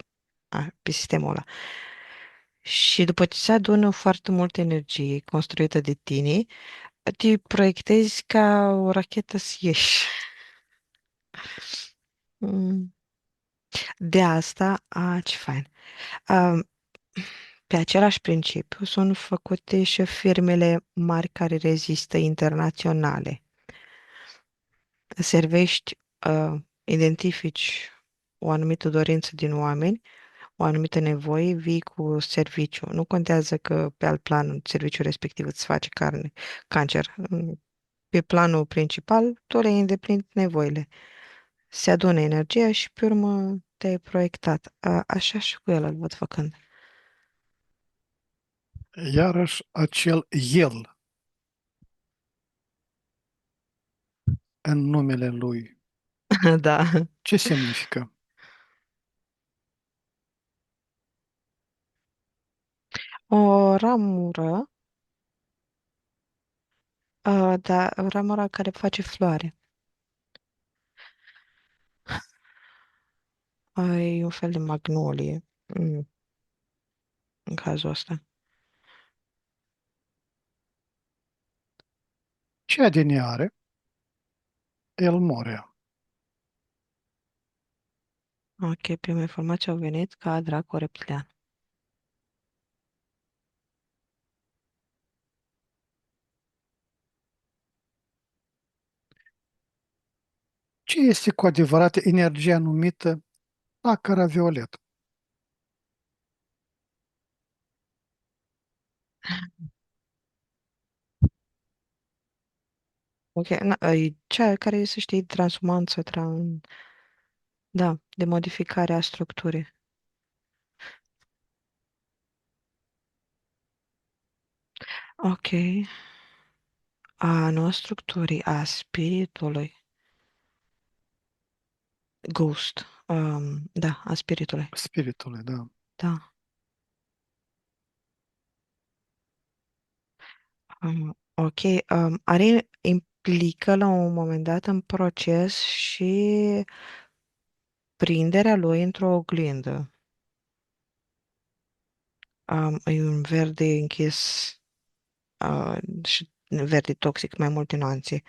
sistemul ăla. Și după ce se adună foarte multă energie construită de tine, te proiectezi ca o rachetă să ieși. Mm. De asta, ce fain. A, pe același principiu sunt făcute și firmele mari care rezistă internaționale. Servești, identifici o anumită dorință din oameni, o anumită nevoie, vii cu serviciu. Nu contează că pe alt plan serviciul respectiv îți face cancer. Pe planul principal, tu le-ai îndeplinit nevoile. Se adună energia și pe urmă te-ai proiectat. Așa și cu el îl văd făcând. Iarăși acel El în numele lui. Da. Ce semnifică? O ramură, da, ramura care face floare. Ai un fel de magnolie, în cazul ăsta. Ce ADN are El Moria? Ok, prima informație au venit ca dracu reptilian. Ce este cu adevărat energia numită flacăra violetă? Ok, e cea care să știi transhumanță, da, de modificare a structurii. Ok, nu a structurii, a spiritului. Ghost, da, a spiritului. Spiritului, da. Da. Ok, are implică la un moment dat în proces și prinderea lui într-o oglindă. E un verde închis. și verde toxic, mai multe nuanțe.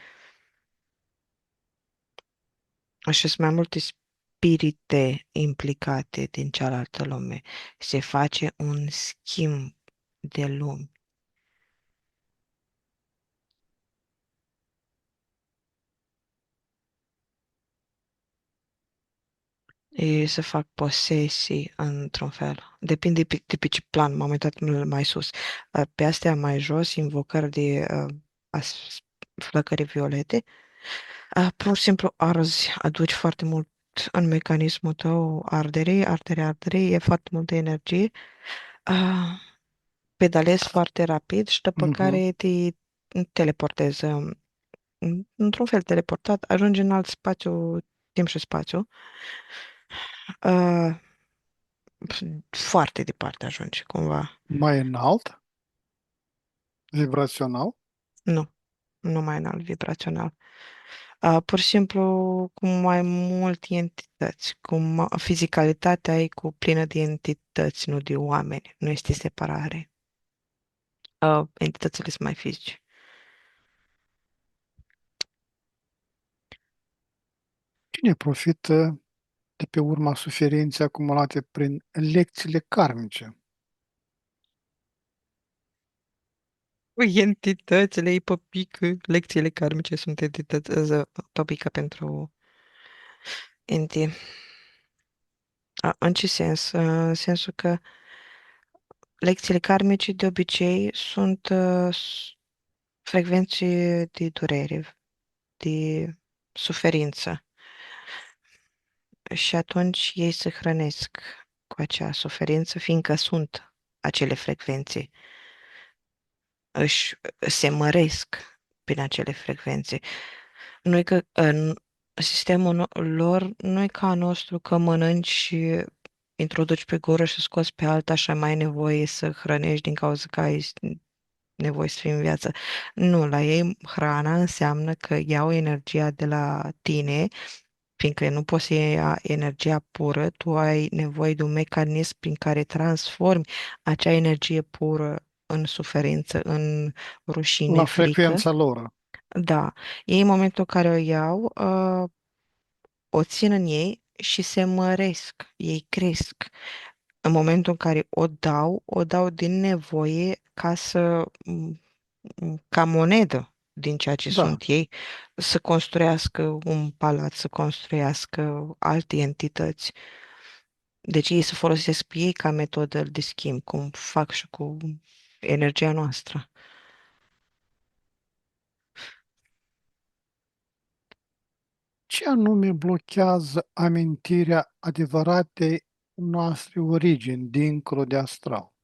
Și sunt mai multe spirite implicate din cealaltă lume. Se face un schimb de lume. Ei se fac posesii într-un fel. Depinde de pe ce plan, m-am uitat mai sus. Pe astea mai jos, invocări de flăcări violete, pur și simplu arzi, aduci foarte mult în mecanismul tău ardere, e foarte multă energie. Uh, Pedalezi foarte rapid și după Mhm. care te teleportezi. Într-un fel teleportat, ajungi în alt spațiu, timp și spațiu. Uh, Foarte departe ajungi, cumva. Mai înalt, vibrațional. Nu, nu mai înalt vibrațional. Pur și simplu cu mai multe entități, fizicalitatea e cu plină de entități, nu de oameni. Nu este separare. Entitățile sunt mai fizice. Cine profită de pe urma suferinței acumulate prin lecțiile karmice? Entitățile, e păpică. Lecțiile karmice sunt entități, păpică pentru enti. În ce sens? În sensul că lecțiile karmice de obicei sunt frecvenții de durere, de suferință. Și atunci ei se hrănesc cu acea suferință, fiindcă sunt acele frecvențe, își se măresc prin acele frecvențe. Nu e că în sistemul lor nu e ca a nostru că mănânci și introduci pe gură și scoți pe alta și ai mai nevoie să hrănești din cauza că ai nevoie să fii în viață. Nu, la ei hrana înseamnă că iau energia de la tine, fiindcă nu poți să iei energia pură, tu ai nevoie de un mecanism prin care transformi acea energie pură în suferință, în rușine, La frică. frecvența lor. Da, ei în momentul în care o iau, o țin în ei și se măresc, ei cresc. În momentul în care o dau din nevoie ca ca monedă din ceea ce Da. sunt ei, să construiască un palat, să construiască alte entități. Deci ei să folosesc pe ei ca metodă de schimb, cum fac și cu energia noastră. Ce anume blochează amintirea adevăratei noastre origini dincolo de astral?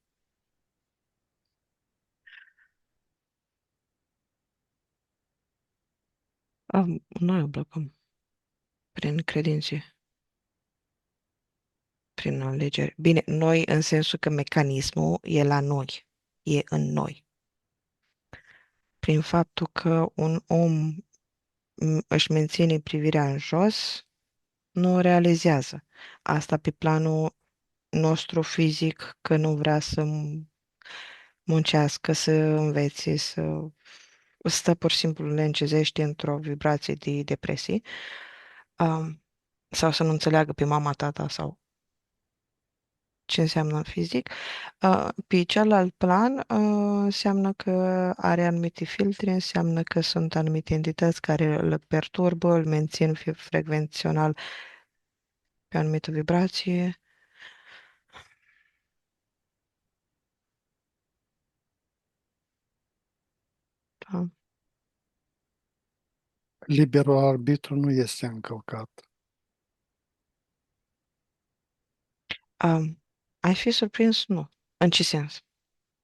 Noi o blocăm prin credințe, prin alegeri. Bine, noi în sensul că mecanismul e la noi, e în noi. Prin faptul că un om își menține privirea în jos, nu o realizează. Asta pe planul nostru fizic, că nu vrea să muncească, să învețe, să stă pur și simplu leîncezește într-o vibrație de depresie, sau să nu înțeleagă pe mama, tata sau ce înseamnă fizic. Pe celălalt plan, înseamnă că are anumite filtre, înseamnă că sunt anumite entități care îl perturbă, îl mențin frecvențional pe o anumită vibrație. Da. Liberul arbitru nu este încălcat. Ai fi surprins? Nu. În ce sens?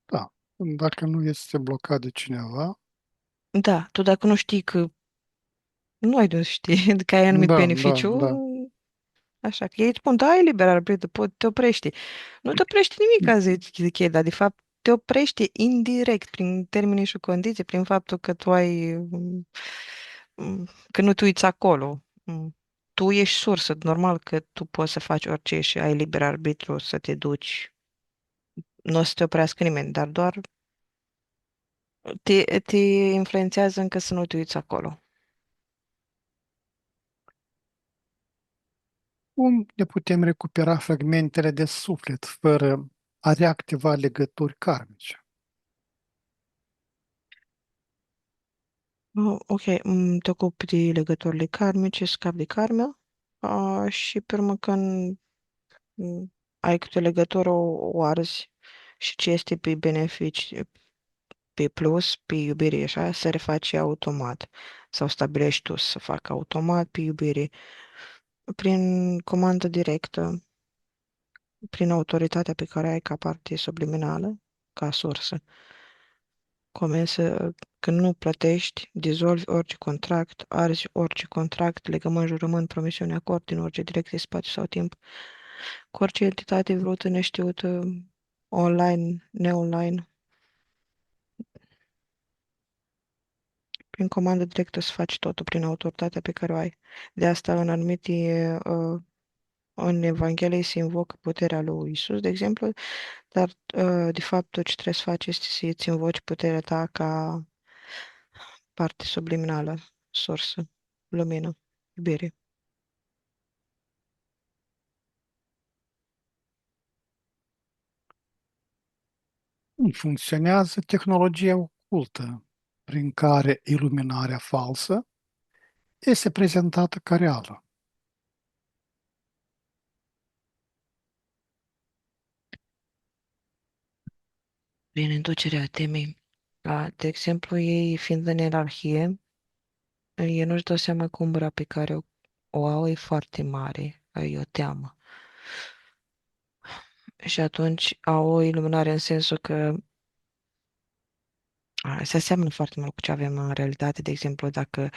Da. Dacă nu este blocat de cineva, Da, tu dacă nu știi că nu ai de unde să știi că ai anumit da, da, beneficiu, da. așa că ei îți spun, da, ai liber arbitru, te oprești. Nu te oprești nimic, zic ei, dar de fapt te oprește indirect, prin termenii și condiții, prin faptul că tu ai, că nu te uiți acolo. Tu ești sursă, normal că tu poți să faci orice și ai liber arbitru să te duci. Nu o să te oprească nimeni, dar doar te influențează încă să nu te uiți acolo. Cum ne putem recupera fragmentele de suflet fără a reactiva legături karmice? Ok, te ocupi de legăturile karmice, scapi de karmă și pe urmă când ai câte o legătură, o arzi și ce este pe beneficii, pe plus, pe iubire, așa, se reface automat. Sau stabilești tu să facă automat pe iubire, prin comandă directă, prin autoritatea pe care ai ca parte subliminală, ca sursă. Comensă, când nu plătești, dizolvi orice contract, arzi orice contract, legământ, jurământ, promisiune, acord din orice direcție, spațiu sau timp, cu orice entitate vreută, neștiută, online, neonline, prin comandă directă să faci totul, prin autoritatea pe care o ai. De asta, în anumite, în Evanghelie se invocă puterea lui Isus, de exemplu, dar, de fapt, tot ce trebuie să faci este să-ți invoci puterea ta ca parte subliminală, sursă, lumină, iubire. Cum funcționează tehnologia ocultă prin care iluminarea falsă este prezentată ca reală? Prin inducerea temei. De exemplu, ei fiind în ierarhie, ei nu-și dau seama că umbra pe care o au e foarte mare, e o teamă. Și atunci au o iluminare în sensul că se aseamănă foarte mult cu ce avem în realitate. De exemplu, dacă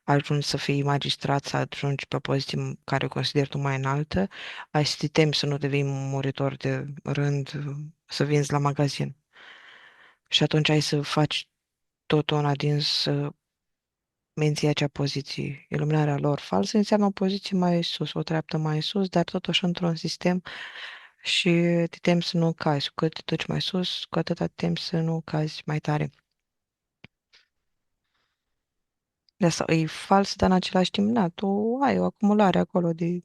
ajungi să fii magistrat, să ajungi pe o poziție care o consideri tu mai înaltă, ai să te temi să nu devii muritor de rând, să vinzi la magazin. Și atunci ai să faci totul în adins să menții acea poziție. Iluminarea lor falsă înseamnă o poziție mai sus, o treaptă mai sus, dar totuși într-un sistem și te temi să nu cazi. Cu cât te duci mai sus, cu atât te temi să nu cazi mai tare. De asta e fals, dar în același timp, da, tu ai o acumulare acolo de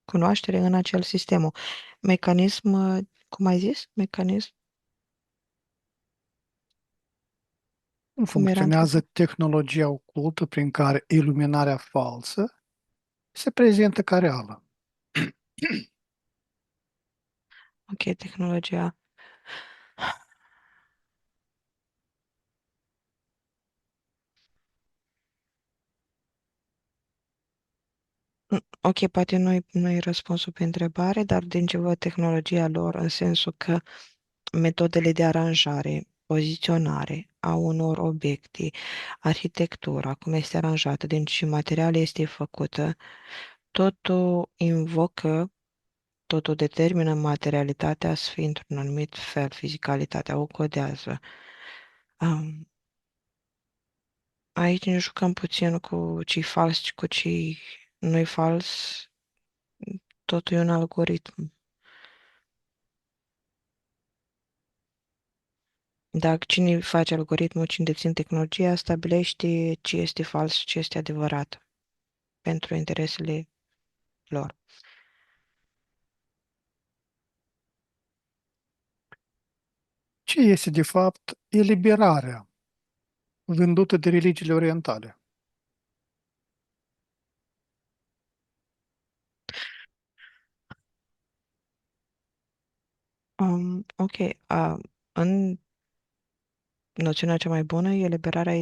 cunoaștere în acel sistem. Mecanism, cum ai zis? Mecanism? Cum Cum era funcționează întrebarea? tehnologia ocultă prin care iluminarea falsă se prezintă ca reală? Ok, tehnologia. Ok, poate nu-i răspunsul pe întrebare, dar din ce văd tehnologia lor, în sensul că metodele de aranjare, poziționare a unor obiecte, arhitectura, cum este aranjată, din ce material este făcută, totul invocă, totul determină materialitatea să fie într-un anumit fel, fizicalitatea o codează. Um, Aici ne jucăm puțin cu ce fals și cu ce nu-i fals, totul e un algoritm. Dacă cine face algoritmul, cine deține tehnologia, stabilește ce este fals și ce este adevărat pentru interesele lor. Ce este, de fapt, eliberarea vândută de religiile orientale? Ok, în noțiunea cea mai bună e eliberarea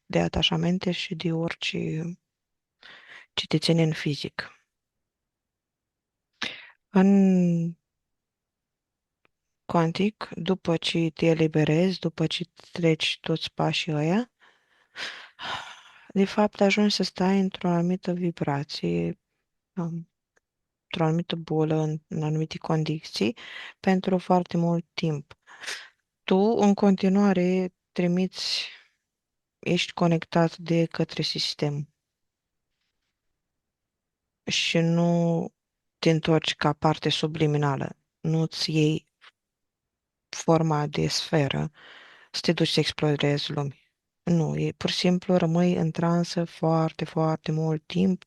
de atașamente și de orice ce te ține în fizic. În cuantic, după ce te eliberezi, după ce treci toți pașii ăia, de fapt ajungi să stai într-o anumită vibrație, um, într-o anumită bolă, în anumite condiții, pentru foarte mult timp. Tu, în continuare, trimiți, ești conectat de către sistem și nu te întorci ca parte subliminală. Nu-ți iei forma de sferă să te duci să explorezi lumii. Nu, e pur și simplu rămâi în transă foarte, foarte mult timp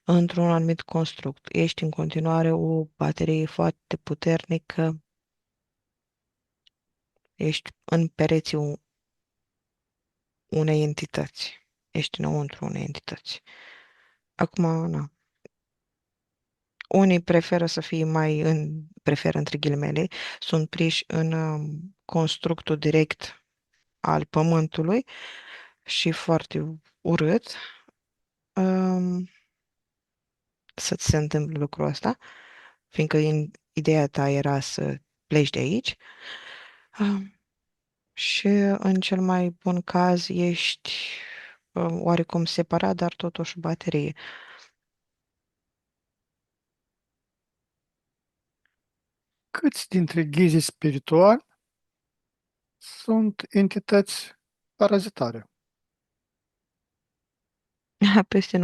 într-un anumit construct. Ești în continuare o baterie foarte puternică, ești în pereții unei entități. Ești înăuntru unei entități. Acum, na. Unii preferă să fie preferă între ghilimele, sunt priși în constructul direct al pământului și foarte urât să-ți se întâmple lucrul ăsta, fiindcă ideea ta era să pleci de aici. Um, și în cel mai bun caz ești oarecum separat, dar totuși o baterie. Câți dintre ghizii spirituali sunt entități parazitare? Peste 97%.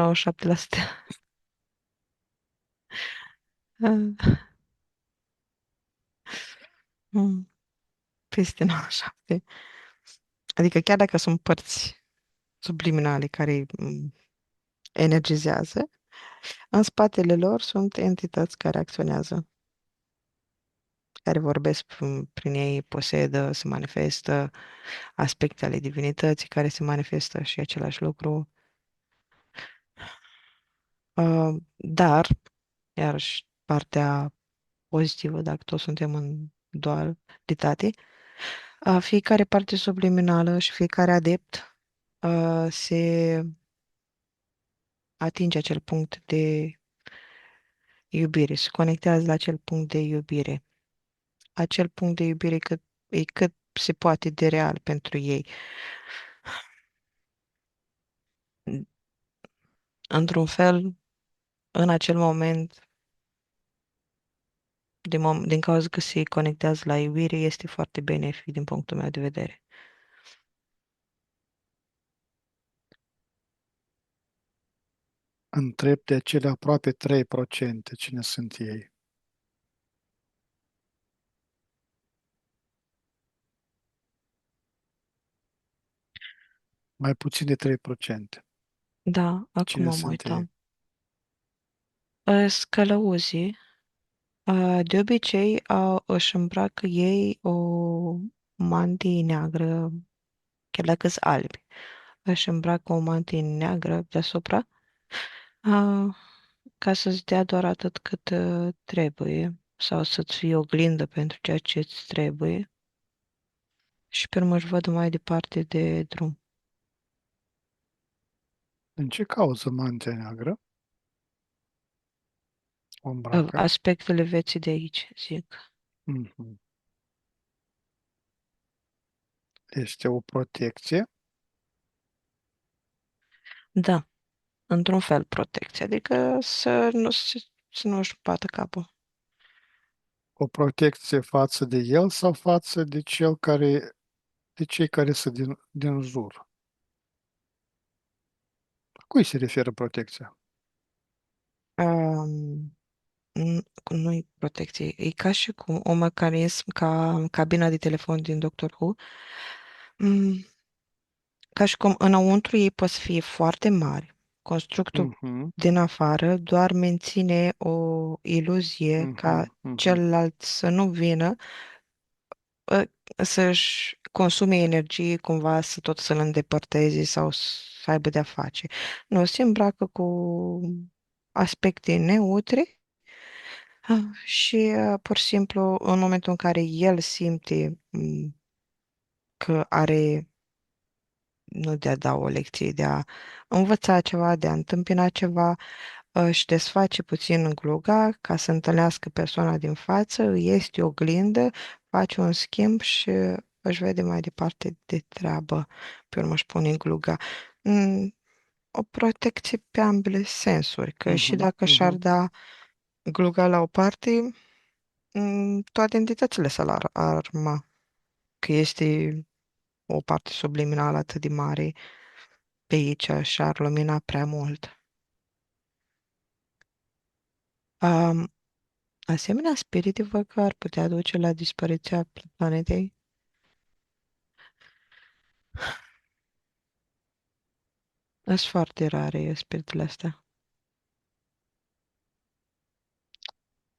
Mm, Peste 97%. Adică chiar dacă sunt părți subliminale care energizează, în spatele lor sunt entități care acționează, care vorbesc prin ei, posedă, se manifestă aspecte ale divinității care se manifestă și același lucru. Dar, iarăși, partea pozitivă, dacă toți suntem în dualitate, fiecare parte subliminală și fiecare adept se atinge acel punct de iubire, se conectează la acel punct de iubire. Acel punct de iubire e cât se poate de real pentru ei. Într-un fel, în acel moment, din cauza că se conectează la iubire, este foarte benefic din punctul meu de vedere. Întreb de acele aproape 3%, cine sunt ei? Mai puțin de 3%. Da, acum Cine mă sunt ei? uitam. Scălăuzii, de obicei, își îmbracă ei o mantie neagră, chiar dacă sunt albi. Își îmbracă o mantie neagră deasupra, uh, ca să-ți dea doar atât cât trebuie, sau să-ți fie oglindă pentru ceea ce îți trebuie și pe urmă își văd mai departe de drum. În ce cauză mantia neagră o îmbracă? Aspectele vieții de aici, zic. Mhm. Este o protecție, Da, într-un fel protecție, adică să nu-și bată capul. o protecție față de el sau față de de cei care sunt din jur. La cui se referă protecția? Um, Nu-i protecție, e ca și cum un mecanism ca cabina de telefon din Doctor Who, mm, ca și cum înăuntru ei pot să fie foarte mari. Constructul Mhm, din afară doar menține o iluzie ca mhm, mhm. celălalt să nu vină, ă, să-și consume energie, cumva să-l îndepărteze sau să aibă de-a face. Nu, se îmbracă cu aspecte neutre. Și pur și simplu, în momentul în care el simte că are, nu de a da o lecție, de a învăța ceva, de a întâmpina ceva, își desface puțin gluga ca să întâlnească persoana din față, îi este oglindă, face un schimb și își vede mai departe de treabă. Pe urmă își pune gluga. Mm, O protecție pe ambele sensuri, că și Mhm, dacă și-ar mhm. da gluga la o parte, toate entitățile să-l arma, că este o parte subliminală atât de mare pe aici și ar lumina prea mult. Um, Asemenea, spirite văd că ar putea duce la dispariția planetei. Sunt foarte rare spiriturile astea.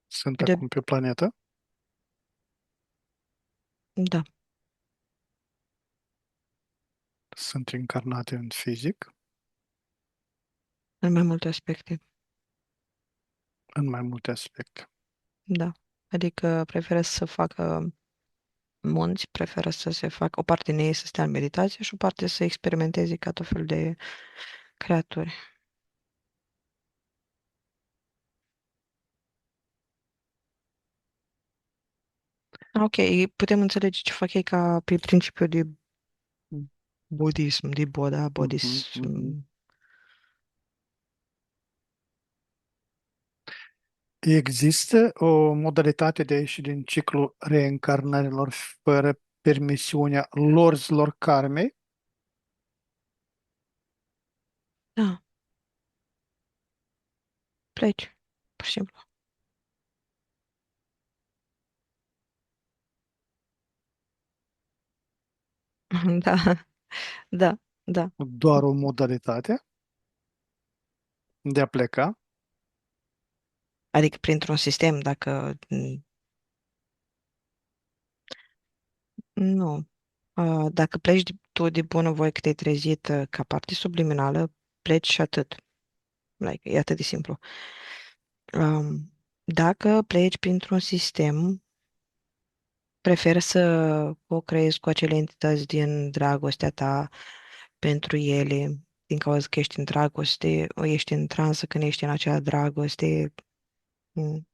Sunt De, acum pe planetă, da, sunt încarnate în fizic, în mai multe aspecte. în mai multe aspecte. Da. Adică preferă să facă munți, preferă să se facă o parte din ei să stea în meditație și o parte să experimenteze ca tot fel de creaturi. Ok, putem înțelege ce fac ei ca pe principiu de budism, de Buddha, Mhm, mhm. budism. Există o modalitate de a ieși din ciclul reîncarnărilor fără permisiunea lorzilor karmei? Da, pleci, pur și simplu. Da, da, da. Doar o modalitate de a pleca? Adică printr-un sistem, dacă nu. Dacă pleci tu de bunăvoie că te-ai trezit ca parte subliminală, pleci și atât. Like, e atât de simplu. Um, Dacă pleci printr-un sistem, prefer să o creezi cu acele entități din dragostea ta pentru ele, din cauza că ești în dragoste, ești în transă când ești în acea dragoste, mm,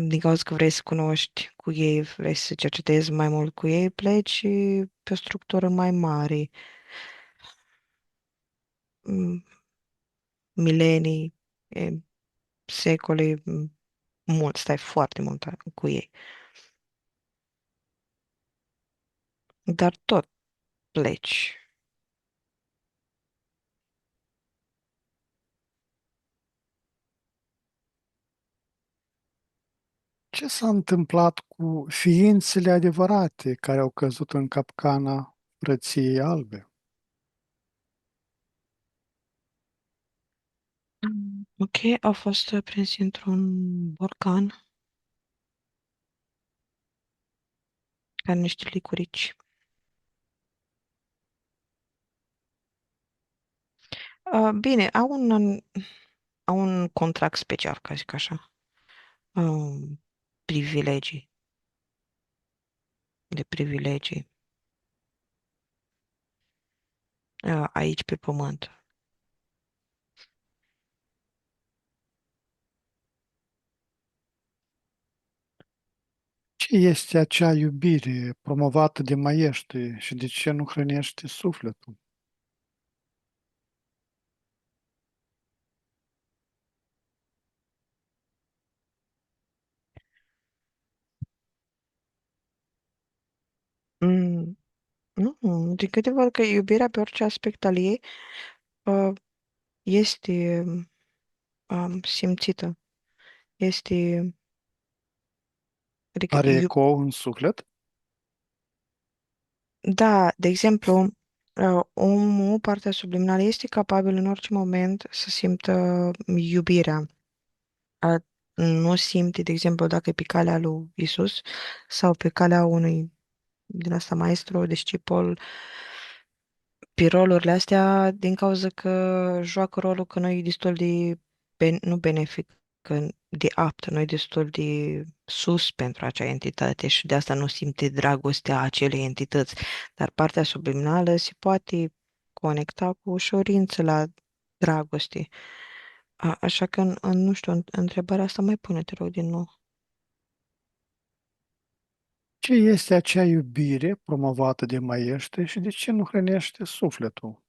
din cauza că vrei să cunoști cu ei, vrei să cercetezi mai mult cu ei, pleci pe o structură mai mare, mm, milenii, secole, mult, stai foarte mult cu ei. Dar tot pleci. Ce s-a întâmplat cu ființele adevărate care au căzut în capcana frăției albe? Ok, au fost prinși într-un borcan ca niște licurici. Bine, au un contract special, ca zic așa. Privilegii, de privilegii aici pe pământ. Ce este acea iubire promovată de maiește și de ce nu hrănește sufletul? Mm, nu, din câte văd că iubirea pe orice aspect al ei uh, este simțită. Este, adică, Are eco în suflet? da, de exemplu, omul, partea subliminală, este capabil în orice moment să simtă iubirea. A, nu simte, de exemplu, dacă e pe calea lui Isus sau pe calea unui din asta maestru, discipol, pe rolurile astea, din cauza că joacă rolul că nu e destul de, nu benefic, că de apt, nu e destul de sus pentru acea entitate și de asta nu simte dragostea acelei entități. Dar partea subliminală se poate conecta cu ușurință la dragoste. Așa că, nu știu, întrebarea asta mai pune-te rog din nou. Ce este acea iubire promovată de maiește și de ce nu hrănește sufletul?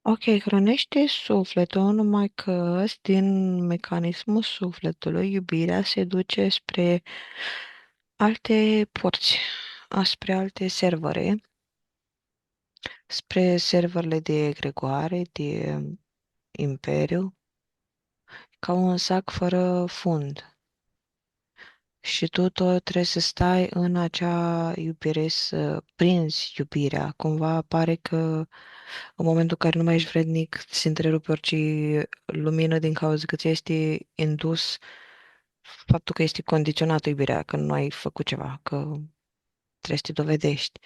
Ok, hrănește sufletul, numai că din mecanismul sufletului, iubirea se duce spre alte porți, spre alte servere, spre serverele de gregoare, de imperiu, ca un sac fără fund. Și tu tot trebuie să stai în acea iubire, să prinzi iubirea. Cumva pare că în momentul în care nu mai ești vrednic, se întrerupe orice lumină din cauza că ți este indus faptul că este condiționată iubirea, că nu ai făcut ceva, că trebuie să te dovedești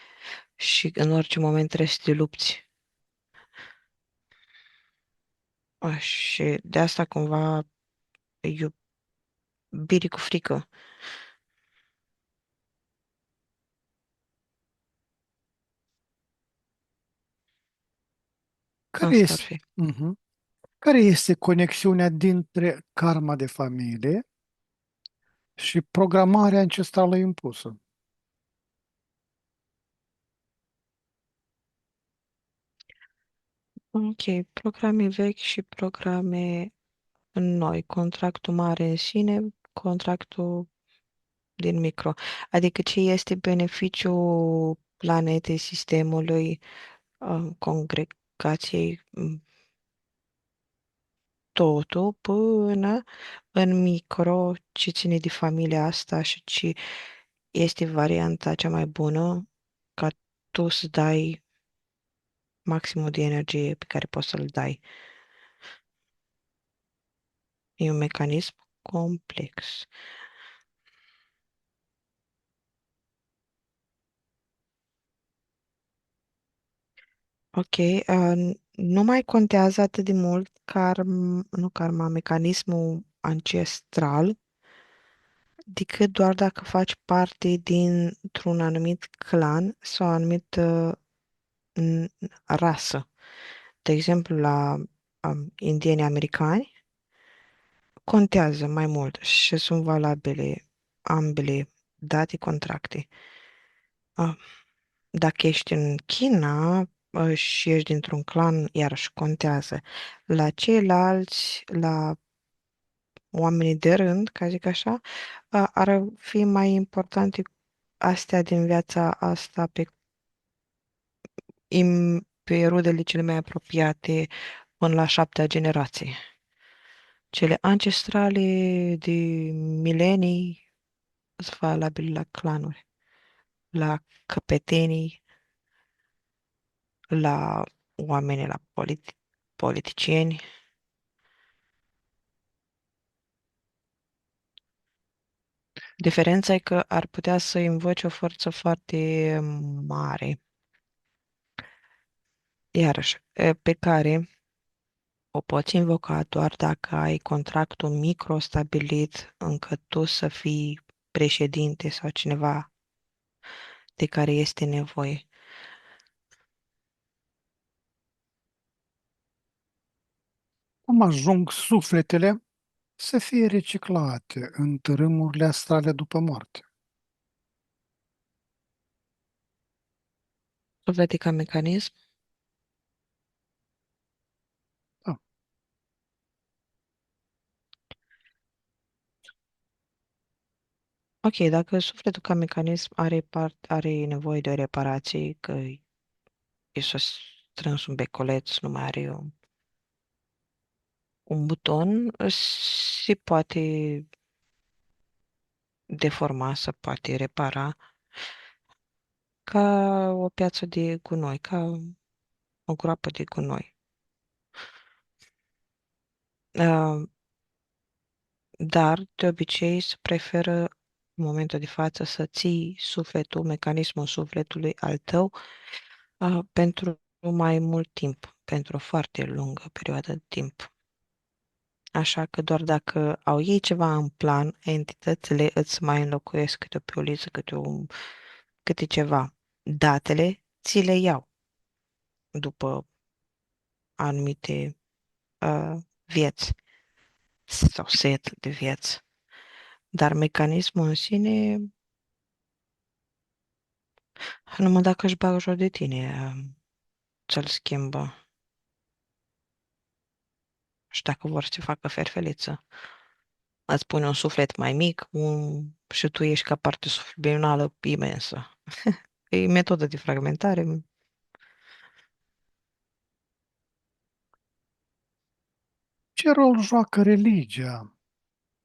și în orice moment trebuie să te lupți. Și de asta cumva iubire cu frică. Care Asta ar este, fi. Mhm. Care este conexiunea dintre karma de familie și programarea ancestrală impusă? Ok, programe vechi și programe noi. Contractul mare în sine, contractul din micro. Adică ce este beneficiul planetei, sistemului, congregației, totul până în micro ce ține de familia asta și ce este varianta cea mai bună ca tu să dai maximul de energie pe care poți să-l dai. E un mecanism complex. Ok, nu mai contează atât de mult nu karma, mecanismul ancestral, decât doar dacă faci parte dintr-un anumit clan sau o anumită n- rasă. De exemplu, la indienii americani, contează mai mult și sunt valabile ambele date contracte. Ah, Dacă ești în China și ești dintr-un clan, iarăși contează. La ceilalți, la oamenii de rând, ca zic așa, ar fi mai importante astea din viața asta pe rudele cele mai apropiate până la șaptea generație. Cele ancestrale de milenii sunt valabile la clanuri, la căpetenii, la oameni, la politicieni. Diferența e că ar putea să invoce o forță foarte mare, iarăși, pe care o poți invoca doar dacă ai contractul micro stabilit încât tu să fii președinte sau cineva de care este nevoie. Cum ajung sufletele să fie reciclate în tărâmurile astrale după moarte? Sufletul ca mecanism. Da. Ok, dacă sufletul ca mecanism are nevoie de o reparație, că i s-a strâns un beculeț, nu mai are un buton, se poate deforma, se poate repara ca o piață de gunoi, ca o groapă de gunoi. Uh, Dar, de obicei, se preferă în momentul de față să ții sufletul, mecanismul sufletului al tău pentru mai mult timp, pentru o foarte lungă perioadă de timp. Așa că doar dacă au ei ceva în plan, entitățile îți mai înlocuiesc câte o piuliță, câte ceva. Datele ți le iau după anumite vieți sau set de vieți. Dar mecanismul în sine, numai dacă își bagă joc de tine, ți-l schimbă. Și dacă vor să te facă ferfeliță, îți pune un suflet mai mic și tu ești ca parte subliminală imensă. E metodă de fragmentare. Ce rol joacă religia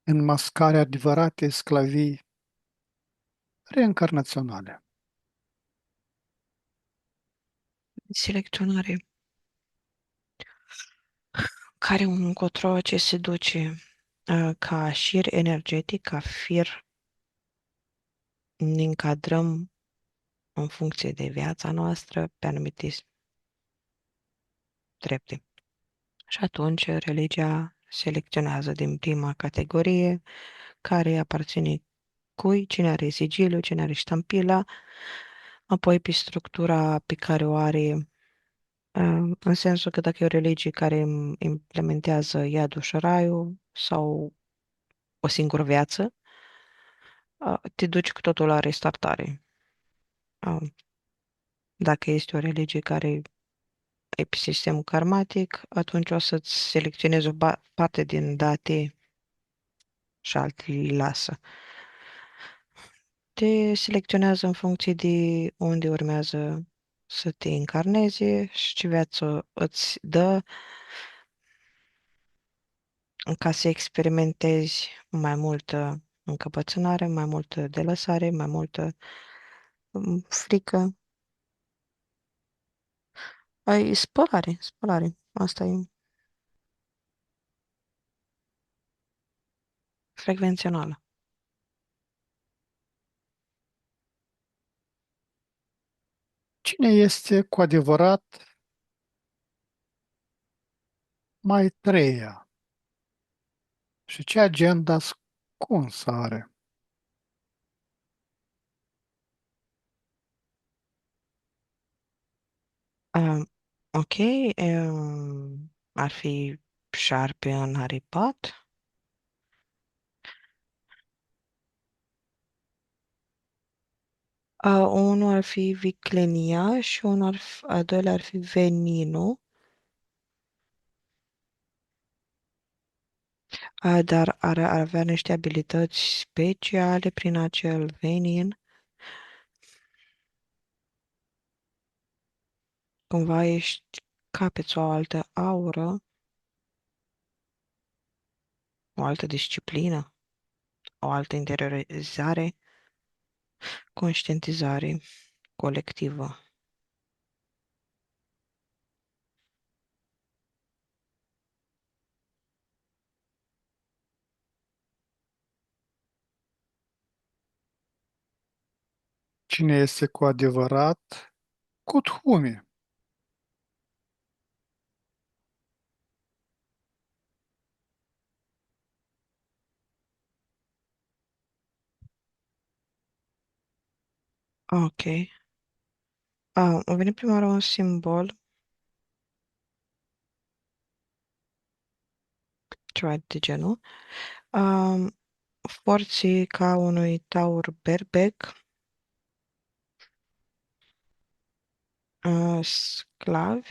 în mascarea adevăratei sclavii reîncarnaționale? Selecționare. Care un încotro ce se duce ca șir energetic, ca fir, ne încadrăm în funcție de viața noastră pe anumite trepte. Și atunci religia selecționează din prima categorie care aparține cui, cine are sigiliu, cine are ștampila, apoi pe structura pe care o are, în sensul că dacă e o religie care implementează iadul și raiul sau o singură viață, te duci cu totul la restartare. Uh, Dacă este o religie care e pe sistemul karmatic, atunci o să-ți selecționezi o parte din date și alții îi lasă. Te selecționează în funcție de unde urmează să te încarnezi și ce viață îți dă ca să experimentezi mai multă încăpățânare, mai multă delăsare, mai multă frică. Ai spălare, spălare. Asta e frecvențională. Cine este cu adevărat mai treia și ce agenda ascunsă are? Uh, ok, ar fi șarpe în Harry Potter. Unul ar fi viclenia și al doilea ar fi veninu, dar ar avea niște abilități speciale prin acel venin. Cumva capeți o altă aură, o altă disciplină, o altă interiorizare, conștientizare colectivă. Cine este cu adevărat Kuthumi? Ok. A venit prima oară un simbol, ceva de genul. Um, Forții ca unui taur berbec, sclavi,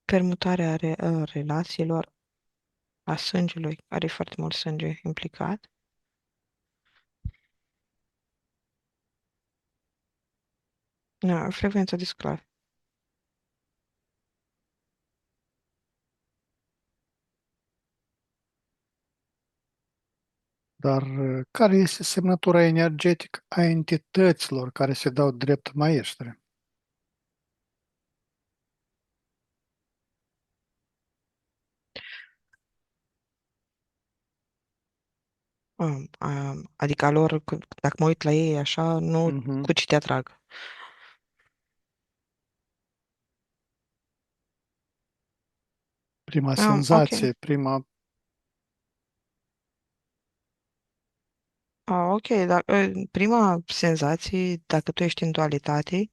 permutarea relațiilor, a sângelui, are foarte mult sânge implicat. Frecvența de sclavi. Dar care este semnătura energetică a entităților care se dau drept maestre? Adică a lor, dacă mă uit la ei așa, nu Mhm. cu ce te atrag. Prima Ok. senzație, prima... Ok, prima senzație, dacă tu ești în dualitate,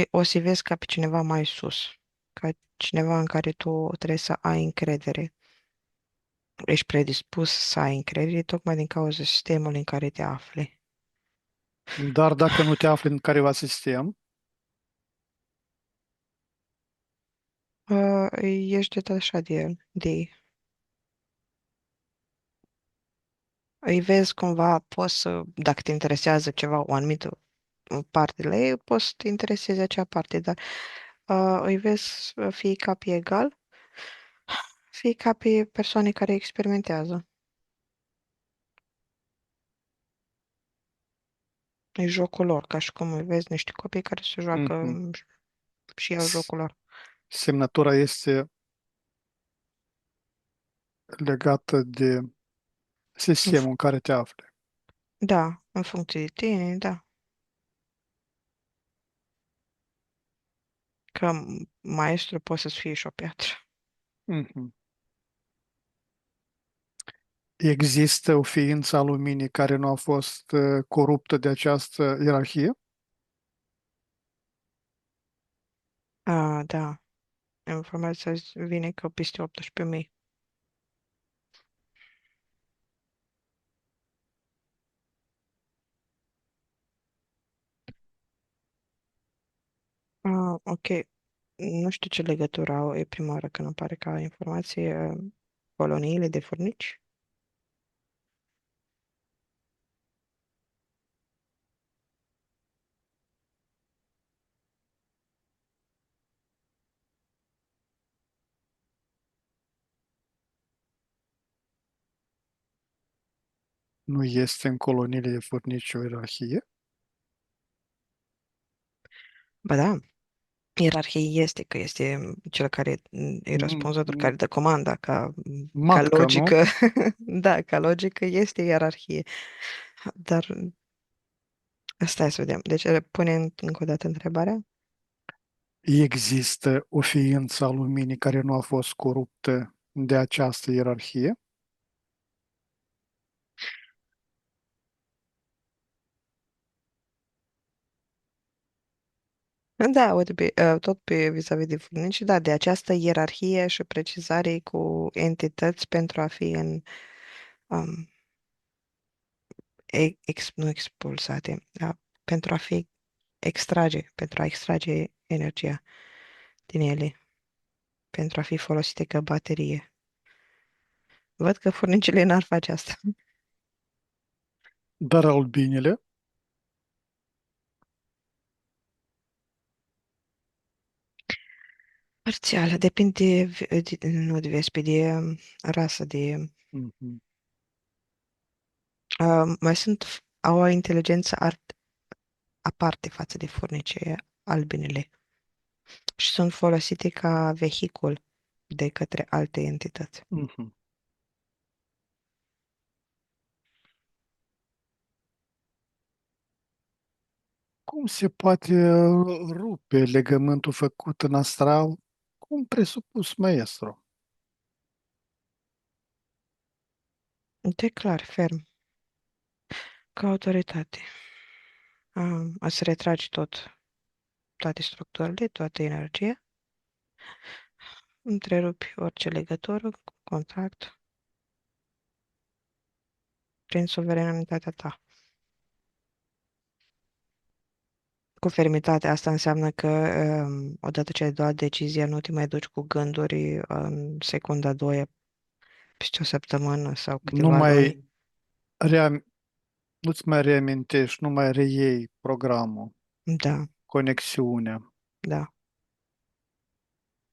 o să vezi ca pe cineva mai sus, ca cineva în care tu trebuie să ai încredere. Ești predispus să ai încredere tocmai din cauza sistemului în care te afli. Dar dacă nu te afli în careva sistem, Ești detașat de el, de ei. Îi vezi cumva, poți să, dacă te interesează ceva, o anumită parte de la ei, poți să te intereseze acea parte, dar îi vezi fie cap egal fi ca pe persoane care experimentează. E jocul lor, ca și cum vezi niște copii care se joacă Mhm. și iau S- jocul lor. Semnătura este legată de În sistemul fu- în care te afli. Da, în funcție de tine, da. Că maestru poate să fie și o piatră. Mhm. Există o ființă a luminii care nu a fost coruptă de această ierarhie? Da. Informația vine că peste 18.000. Ok. Nu știu ce legătură au, e prima oară când apare ca informație coloniile de furnici. Nu este în coloniile de furnici o ierarhie? Ba da, ierarhie este că este cel care e Mm, răspunzător, mm, care dă comanda, ca Matca, nu? logică. Da, ca logică este ierarhie. Dar stai să vedem. Deci pune încă o dată întrebarea. Există o ființă a luminii care nu a fost coruptă de această ierarhie? Da, uite, tot pe vis-a-vis de furnici, da, de această ierarhie și precizare cu entități pentru a fi um, nu expulsate, da, pentru a fi pentru a extrage energia din ele, pentru a fi folosite ca baterie. Văd că furnicile n-ar face asta. Dar albinele? Parțial, depinde nu de vespe, de rasă, Mhm. mai au o inteligență aparte față de furnice albinele și sunt folosite ca vehicul de către alte entități. Mhm. Cum se poate rupe legământul făcut în astral cu un presupus maestru? Declar ferm, ca autoritate. Îți retragi toate structurile, toată energia, întrerupi orice legătură, contact, prin suveranitatea ta. Cu fermitate, asta înseamnă că odată ce ai luat decizia, nu te mai duci cu gânduri în secunda a doua, peste o săptămână sau Nu câteva mai luni. rea, nu-ți mai reamintești, nu mai reiei programul, Da, conexiunea. da.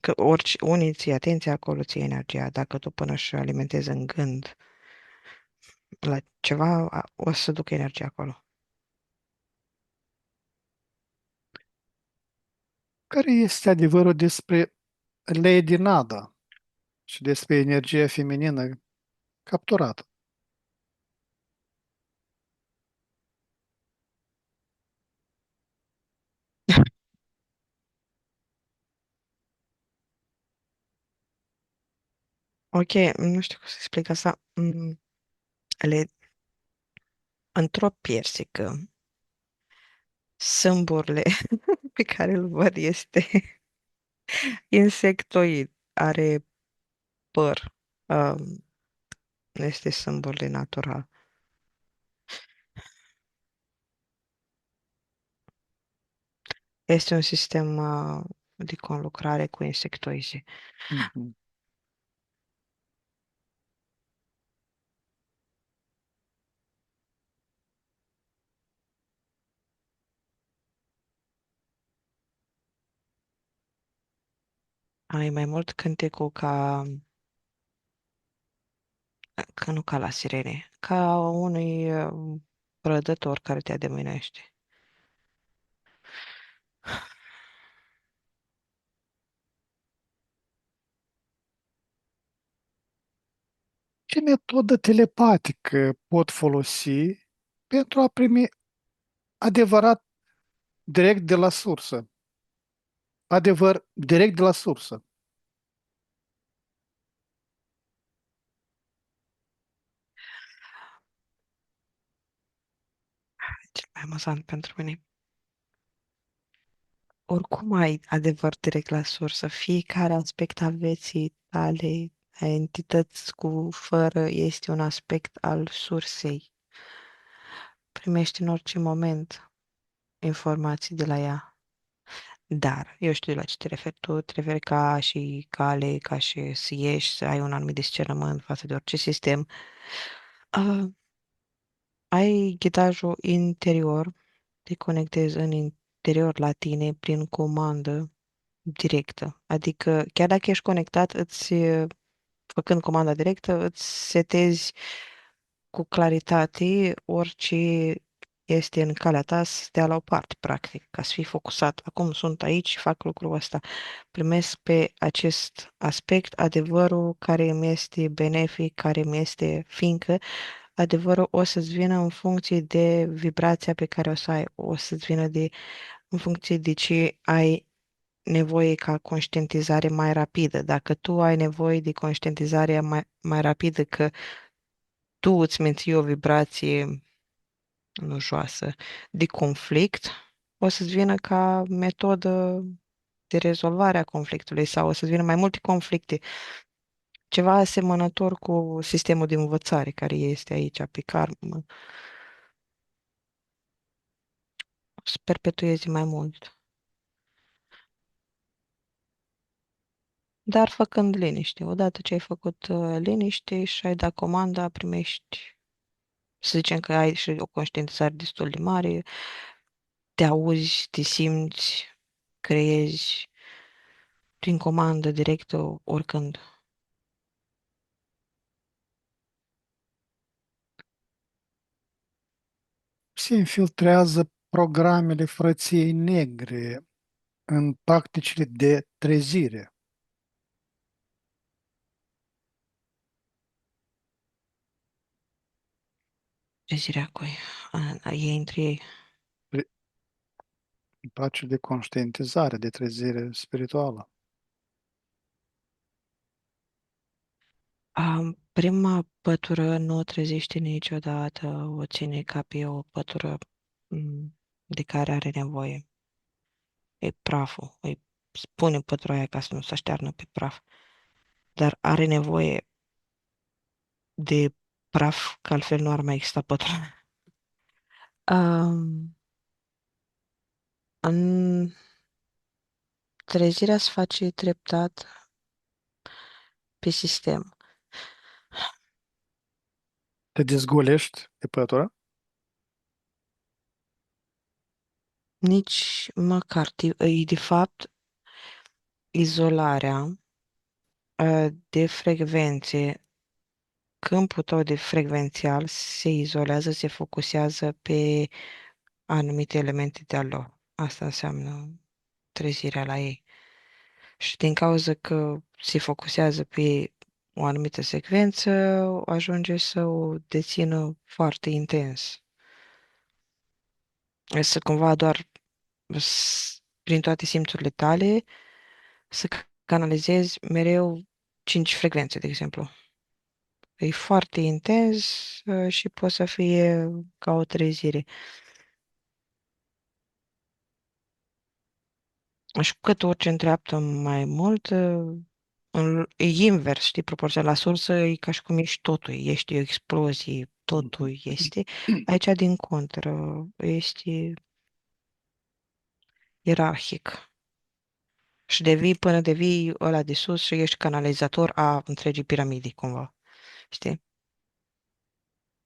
Că orice, unii ții atenția, acolo ții energia. Dacă tu până și alimentezi în gând la ceva, o să duc energia acolo. Care este adevărul despre Lady Nada și despre energia feminină capturată? Ok, nu știu cum să explic asta. Le, într-o piersică, sâmburle pe care îl văd este insectoid, are păr, um, este sâmburle natural. Este un sistem de conlucrare cu insectoizi. Mhm. Ai mai mult cântecul ca Că nu ca la sirene, ca unui prădător care te ademenește. Ce metodă telepatică pot folosi pentru a primi adevărat direct de la sursă? Adevăr direct de la sursă. Cel mai amuzant pentru mine. Oricum ai adevăr direct la sursă, fiecare aspect al vieții tale, a entități cu fără, este un aspect al sursei. Primești în orice moment informații de la ea. Dar, eu știu la ce te referi tu, te referi ca și cale, ca și să ieși, să ai un anumit discernământ față de orice sistem. Uh, ai ghidajul interior, te conectezi în interior la tine prin comandă directă. Adică, chiar dacă ești conectat, făcând comanda directă, îți setezi cu claritate orice este în calea ta să stea la o parte, practic, ca să fii focusat. Acum sunt aici și fac lucrul ăsta. Primesc pe acest aspect adevărul care îmi este benefic, care îmi este fiindcă adevărul o să-ți vină în funcție de vibrația pe care o să ai, o să-ți vină în funcție de ce ai nevoie ca conștientizare mai rapidă. Dacă tu ai nevoie de conștientizare mai rapidă, că tu îți menții o vibrație nu joasă de conflict, o să-ți vină ca metodă de rezolvare a conflictului sau o să-ți vină mai multe conflicte. Ceva asemănător cu sistemul de învățare care este aici pe karmă. O să perpetuezi mai mult. Dar făcând liniște. Odată ce ai făcut liniște și ai dat comanda, primești, să zicem că ai și o conștientizare destul de mare, te auzi, te simți, creezi prin comandă directă oricând. Se infiltrează programele frăției negre în practicile de trezire. Trezirea cui? Ei între ei. În practicile de conștientizare, de trezire spirituală. Prima pătură nu o trezește niciodată, o ține ca pe o pătură de care are nevoie. E praful, îi spune pătura aia ca să nu se aștearnă pe praf. Dar are nevoie de praf, că altfel nu ar mai exista pătură. Um, în trezirea se face treptat pe sistem. Te dezgolești de pătură? Nici măcar, de fapt, izolarea de frecvențe, câmpul tău de frecvențial se izolează, se focusează pe anumite elemente de-al lor. Asta înseamnă trezirea la ei. Și din cauza că se focusează pe o anumită secvență, ajunge să o dețină foarte intens. Să cumva doar prin toate simțurile tale să canalizezi mereu 5 frecvențe, de exemplu. E foarte intens și poate să fie ca o trezire. Și cu cât urci în treaptă mai mult, e invers, știi, proporția la sursă, e ca și cum ești totul, ești o explozie, totul este. Aici, din contră, este ierarhic. Și devii ăla de sus și ești canalizator a întregii piramide, cumva, știi?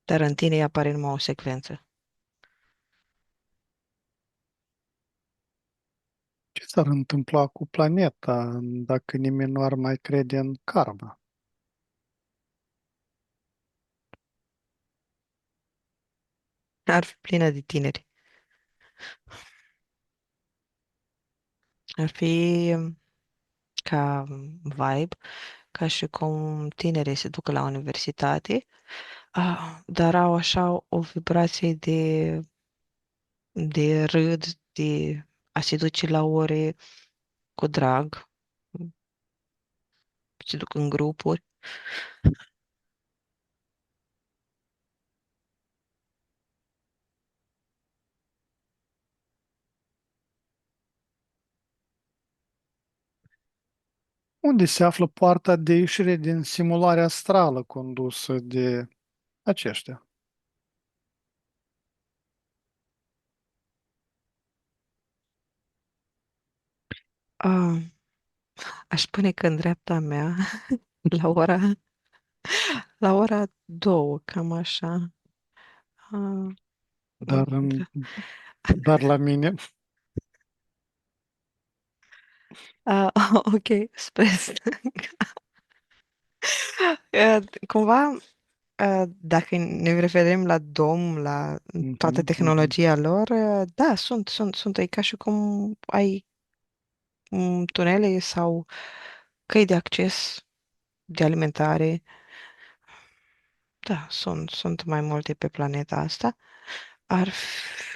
Dar în tine apare numai o secvență. Ce s-ar întâmpla cu planeta dacă nimeni nu ar mai crede în karma? Ar fi plină de tineri. Ar fi ca vibe, ca și cum tinerii se duc la universitate, dar au așa o vibrație de râd, de a se duce la ore cu drag, se duc în grupuri. Unde se află poarta de ieșire din simularea astrală condusă de aceștia? Ah, aș spune că în dreapta mea, la la ora 2, cam așa. Ah, Dar, dar la mine, ok, spre stânga. Cumva, dacă ne referim la dom, la toată mhm, mhm. tehnologia lor, da, sunt, e ca și cum ai tunele sau căi de acces, de alimentare. Da, sunt mai multe pe planeta asta. Ar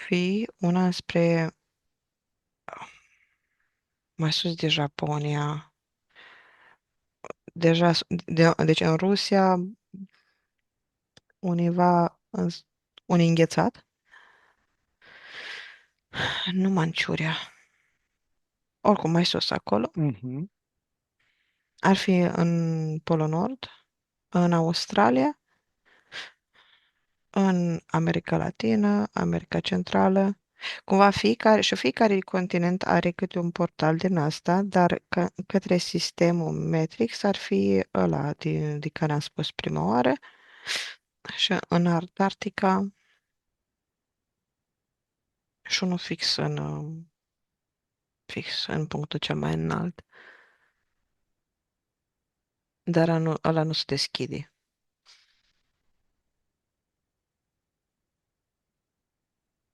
fi una spre mai sus de Japonia. Deja, deci în Rusia, univa, un înghețat, nu Manciuria, oricum mai sus acolo. Mhm. Ar fi în Polul Nord, în Australia, în America Latină, America Centrală. Cumva fiecare continent are câte un portal din asta, dar către sistemul Matrix ar fi ăla de care am spus prima oară. Și în Antarctica și unul fix în punctul cel mai înalt. Dar ăla nu se deschide.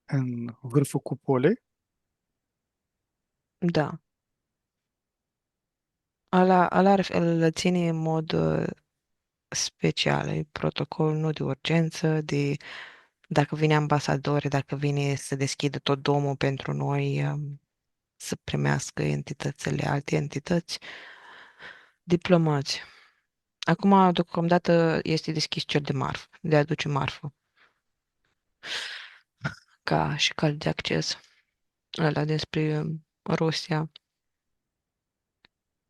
În vârful cupolei, Da. Ăla îl ține în mod special. E protocol nu de urgență, dacă vine ambasadori, dacă vine să deschidă tot domul pentru noi, să primească entitățile, alte entități, diplomați. Acum, deocamdată, este deschis cel de marfă, de a aduce marfă, ca și cald de acces. Ăla despre Rusia.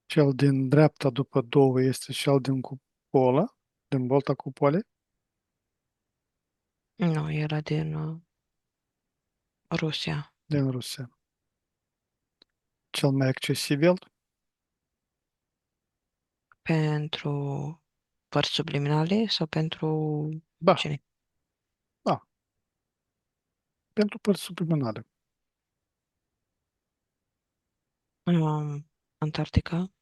cel din dreapta după două este cel din cupola, din volta cupolei, Nu, era din Rusia. din Rusia. Cel mai accesibil, Pentru părți subliminale sau pentru da, cine? da, pentru părți subliminale. Antarctica,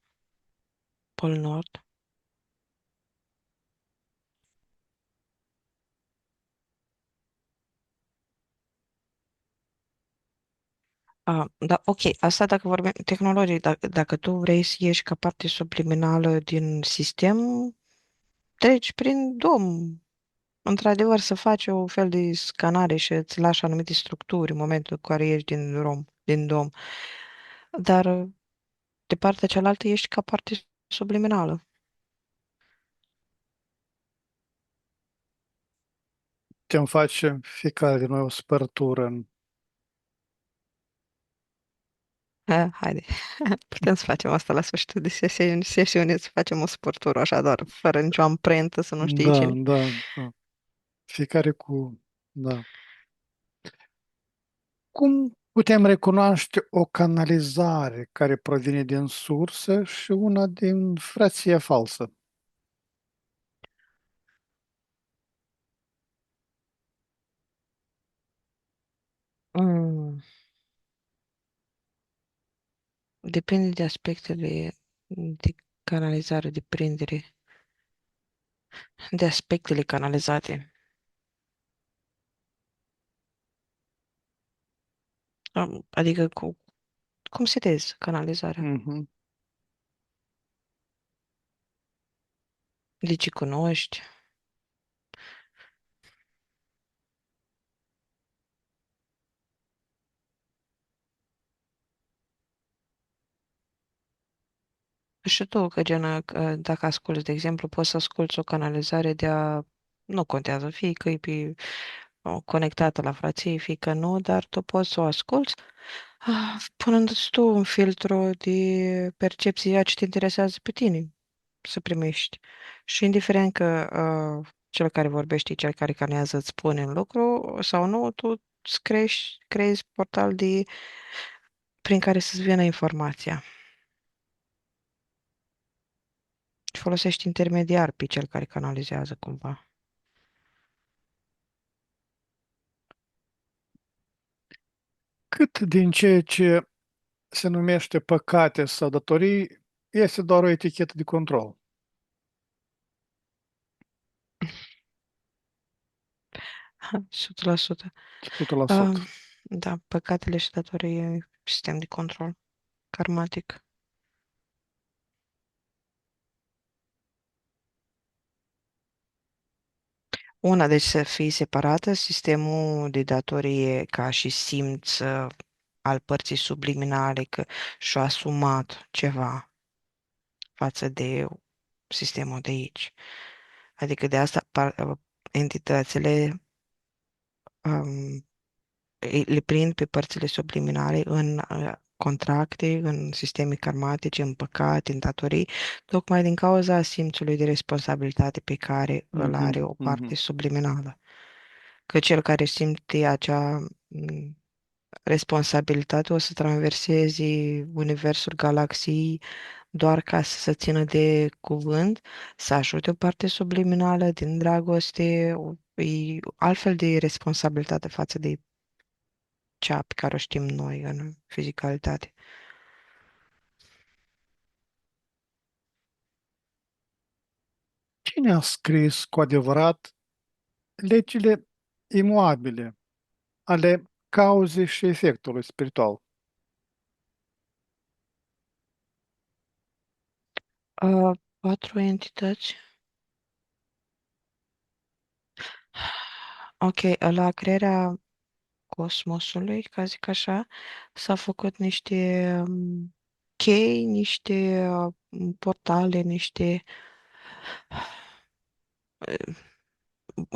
Pol Nord. Da, ok, asta dacă vorbim tehnologic, dacă tu vrei să ieși ca parte subliminală din sistem, treci prin dom. Într-adevăr, să faci o fel de scanare și îți lași anumite structuri în momentul în care ieși din dom. Dar de partea cealaltă ești ca parte subliminală. Putem face fiecare de noi o spărtură în Haide, putem să facem asta la sfârșitul de sesiune, să facem o sportură așa, doar fără nicio amprentă, să nu știi da, cine. da, da. Fiecare cu, da. Cum putem recunoaște o canalizare care provine din sursă și una din fracție falsă? Mm, depinde de aspectele de canalizare, de prindere, de aspectele canalizate. Adică cum setezi canalizarea? Mhm. Deci cunoști. Și tu, că că dacă asculți, de exemplu, poți să asculți o canalizare nu contează, fie că e conectată la frăție, fie că nu, dar tu poți să o asculți, punându-ți tu un filtru de percepție a ce te interesează pe tine să primești. Și indiferent că cel care vorbește, cel care canează îți spune un lucru sau nu, tu îți creezi portal prin care să-ți vină informația. Și folosești intermediar pe cel care canalizează cumva. Cât din ceea ce se numește păcate sau datorii este doar o etichetă de control, 100%. 100%. Ah, da, păcatele și datorii e sistem de control karmatic. Una, deci să fie separată, sistemul de datorie ca și simț al părții subliminale că și-a asumat ceva față de sistemul de aici. Adică de asta entitățile um, le prind pe părțile subliminale în contracte, în sisteme karmatice, în păcate, în datorii, tocmai din cauza simțului de responsabilitate pe care îl Mhm, are o parte mhm. subliminală. Că cel care simte acea responsabilitate o să traverseze universul galaxiei doar ca să se țină de cuvânt, să ajute o parte subliminală din dragoste, e altfel de responsabilitate față de cea pe care o știm noi în fizicalitate. Cine a scris cu adevărat legile imuabile ale cauzei și efectului spiritual? Patru entități. Ok, la crearea cosmosului, ca zic așa, s-au făcut niște chei, niște portale, niște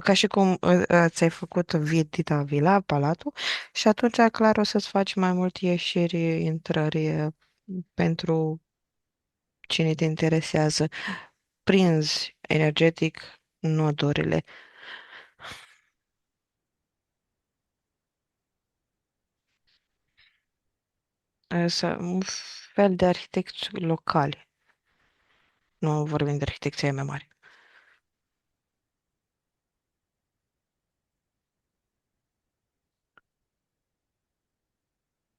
ca și cum ți-ai făcut vid dita vila, palatul, și atunci, clar, o să-ți faci mai mult ieșiri, intrări pentru cine te interesează. Prinzi energetic nodurile. Un fel de arhitecți locali. Nu vorbim de arhitecție mai mare.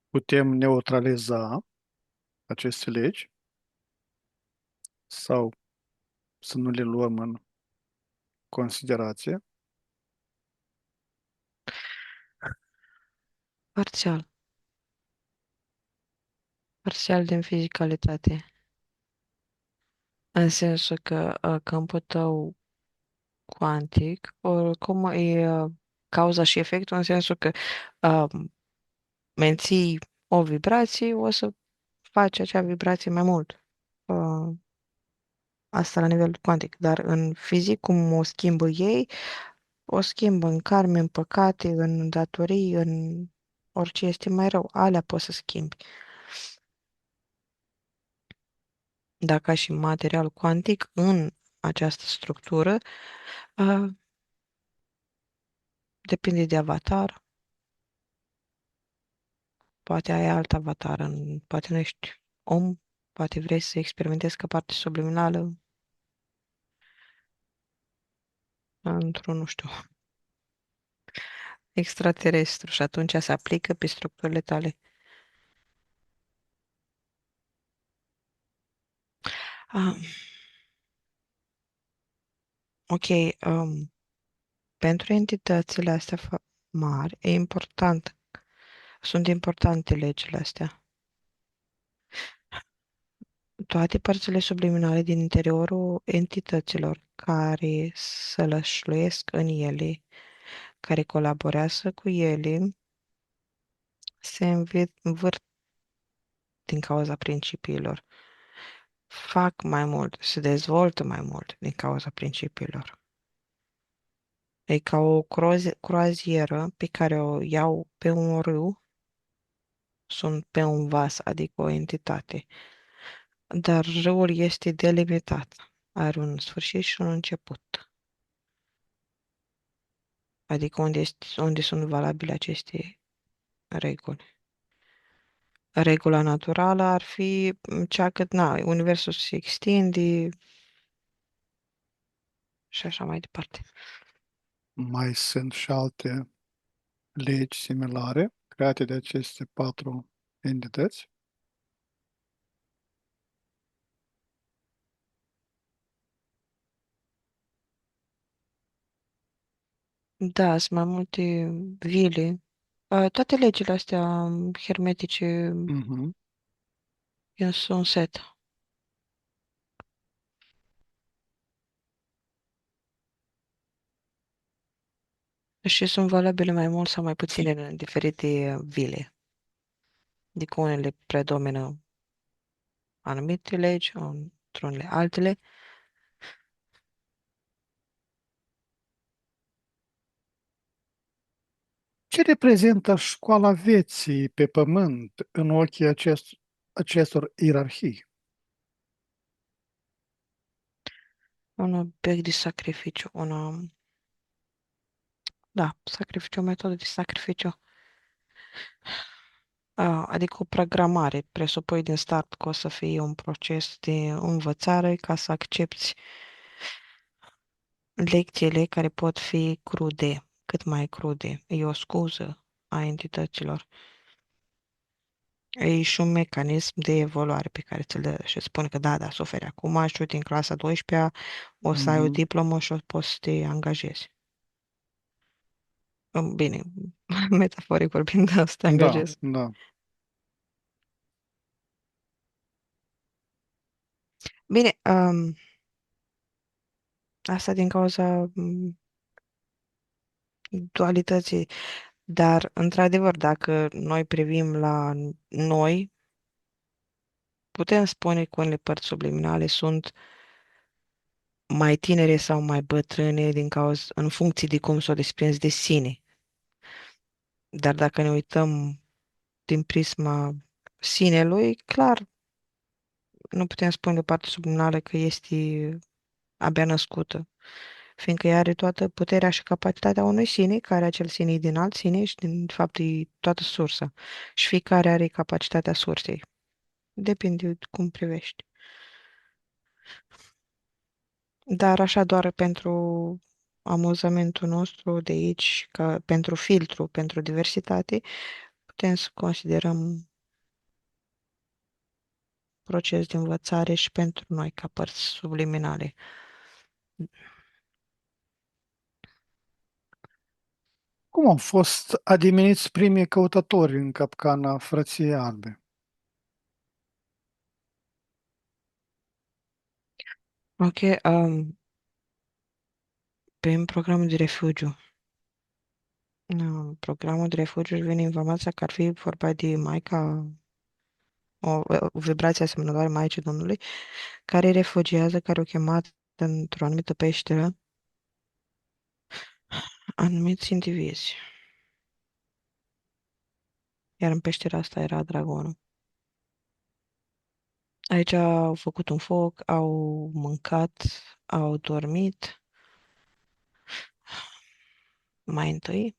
Putem neutraliza aceste legi sau să nu le luăm în considerație? Parțial. Parțial din fizicalitate. În sensul că câmpul tău cuantic, oricum e cauza și efectul, în sensul că uh, menții o vibrație, o să faci acea vibrație mai mult. Uh, Asta la nivel cuantic. Dar în fizic, cum o schimbă ei, o schimbă în karme, în păcate, în datorii, în orice este mai rău. Alea poți să schimbi. Dacă și material cuantic în această structură, uh, depinde de avatar. Poate ai alt avatar, poate nu ești om, poate vrei să experimentezi ca parte subliminală într-un, nu știu, extraterestru și atunci se aplică pe structurile tale. Ah, ok, pentru entitățile astea mari, e important Sunt importante legile astea. Toate părțile subliminale din interiorul entităților care sălășluiesc în ele, care colaborează cu ele, se învârt din cauza principiilor. Fac mai mult, se dezvoltă mai mult din cauza principiilor. E ca o croazieră pe care o iau pe un râu, sunt pe un vas, adică o entitate. Dar râul este delimitat, are un sfârșit și un început. Adică unde sunt valabile aceste reguli. Regula naturală ar fi cea că, universul se extinde și așa mai departe. Mai sunt și alte legi similare create de aceste patru entități. Da, sunt mai multe vile. Toate legile astea hermetice Mhm. sunt set. Și sunt valabile mai mult sau mai puțin în diferite vile. Adică unele predomină anumite legi, într-unele altele. Ce reprezintă școala vieții pe pământ în ochii acestor ierarhii? Un obiect de sacrificiu, sacrificiu, o metodă de sacrificiu. Adică o programare. Presupui din start că o să fie un proces de învățare ca să accepti lecțiile care pot fi crude, cât mai crude. E o scuză a entităților. E și un mecanism de evoluare pe care ți-l dă și spune că da, suferi acum și uite, în clasa 12-a o să ai o Mhm. diplomă și o poți să te angajezi. Bine, metaforic vorbind, da, o să te Da, angajezi. da. Bine, asta din cauza dualității, dar într-adevăr, dacă noi privim la noi, putem spune că unele părți subliminale sunt mai tinere sau mai bătrâne în funcție de cum s-o desprins de sine. Dar dacă ne uităm din prisma sinelui, clar, nu putem spune de parte subliminală că este abia născută, fiindcă ea are toată puterea și capacitatea unui sine, care acel sine e din alt sine și din fapt e toată sursa. Și fiecare are capacitatea sursei. Depinde de cum privești. Dar așa doar pentru amuzamentul nostru de aici, ca pentru filtru, pentru diversitate, putem să considerăm proces de învățare și pentru noi ca părți subliminale. Cum au fost adimeniți primii căutători în capcana Frăției Albe? Ok, prin programul de refugiu. Programul de refugiu își vine informația că ar fi vorba de Maica, o vibrație asemănătoare Maicii Domnului, care refugiază, care o chemat într-o anumită peșteră anumiți indivizi. Iar în peștera asta era dragonul. Aici au făcut un foc, au mâncat, au dormit mai întâi,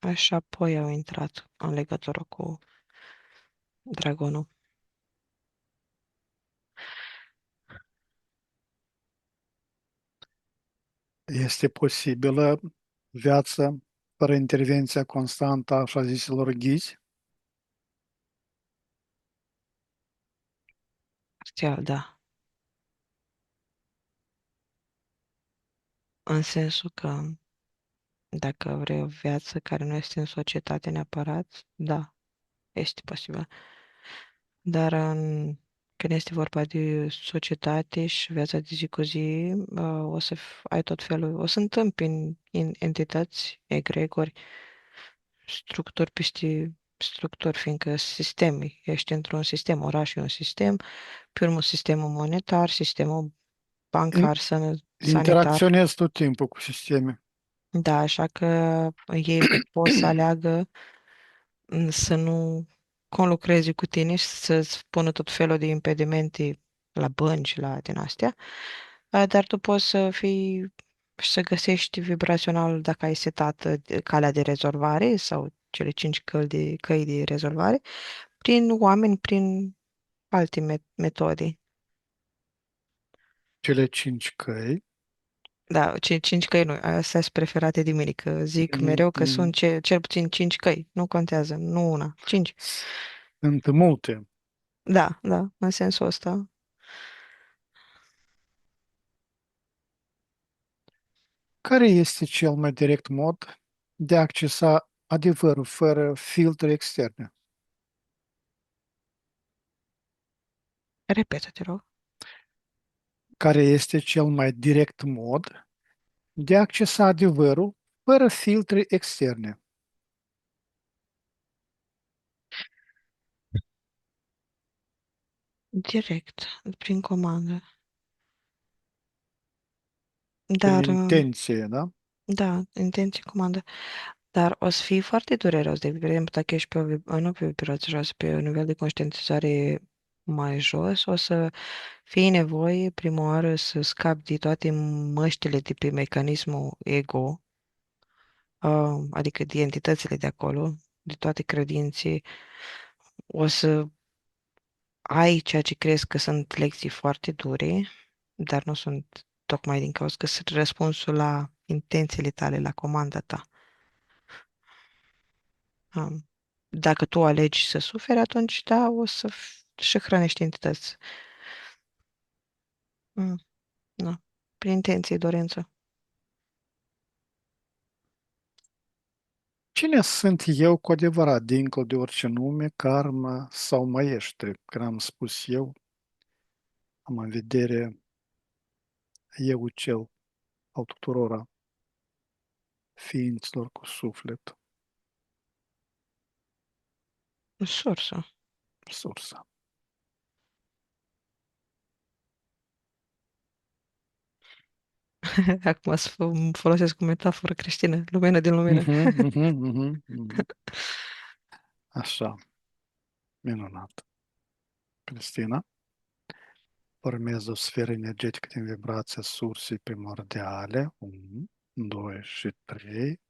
așa apoi au intrat în legătură cu dragonul. Este posibilă viață fără intervenția constantă a așa ziselor ghizi? Parțial, da. În sensul că dacă vrei o viață care nu este în societate neapărat, da. este posibil. Dar când este vorba de societate și viața de zi cu zi, o să ai tot felul, o să întâmpini în entități, egregori, structuri peste structuri, fiindcă sisteme, ești într-un sistem, orașul e un sistem, pe urmă sistemul monetar, sistemul In- bancar, sanitar. interacționez tot timpul cu sisteme. Da, așa că ei pot să aleagă să nu conlucreze cu tine și să-ți pună tot felul de impedimente la bănci, la din astea, dar tu poți să fii și să găsești vibrațional dacă ai setat calea de rezolvare sau cele cinci căi de rezolvare prin oameni, prin alte metode. Cele cinci căi. Da, cinci căi nu, astea sunt preferate de mine, că zic Mhm, mereu că sunt mhm. cel puțin cinci căi, nu contează, nu una, cinci. Sunt multe. Da, da, în sensul ăsta. Care este cel mai direct mod de a accesa adevărul fără filtre externe? Repetă, te rog. Care este cel mai direct mod de a accesa adevărul fără filtre externe? Direct, prin comandă. Prin Dar, intenție, da? da, intenție comandă. Dar o să fie foarte dureros, de exemplu, dacă ești pe nu pe vibrație jos, pe un nivel de conștientizare mai jos, o să fie nevoie, prima oară, să scapi de toate măștile de pe mecanismul ego, adică de entitățile de acolo, de toate credințe. O să ai ceea ce crezi că sunt lecții foarte dure, dar nu sunt tocmai din cauza că sunt răspunsul la intențiile tale, la comanda ta. Um, Dacă tu alegi să suferi, atunci da, o să și hrănești entități. Mm, da. Prin intenție, dorință. Cine sunt eu cu adevărat, dincolo de orice nume, karma sau maestri? Când am spus eu, am în vedere eu cel al tuturora ființelor cu suflet, Sursă. sursa. Acum să folosesc o metaforă creștină. Lumină din lumină. Mhm, mhm, mhm, mhm. Așa, minunat. Cristina, urmează o sferă energetică din vibrația sursei primordiale, 1, 2 și 3.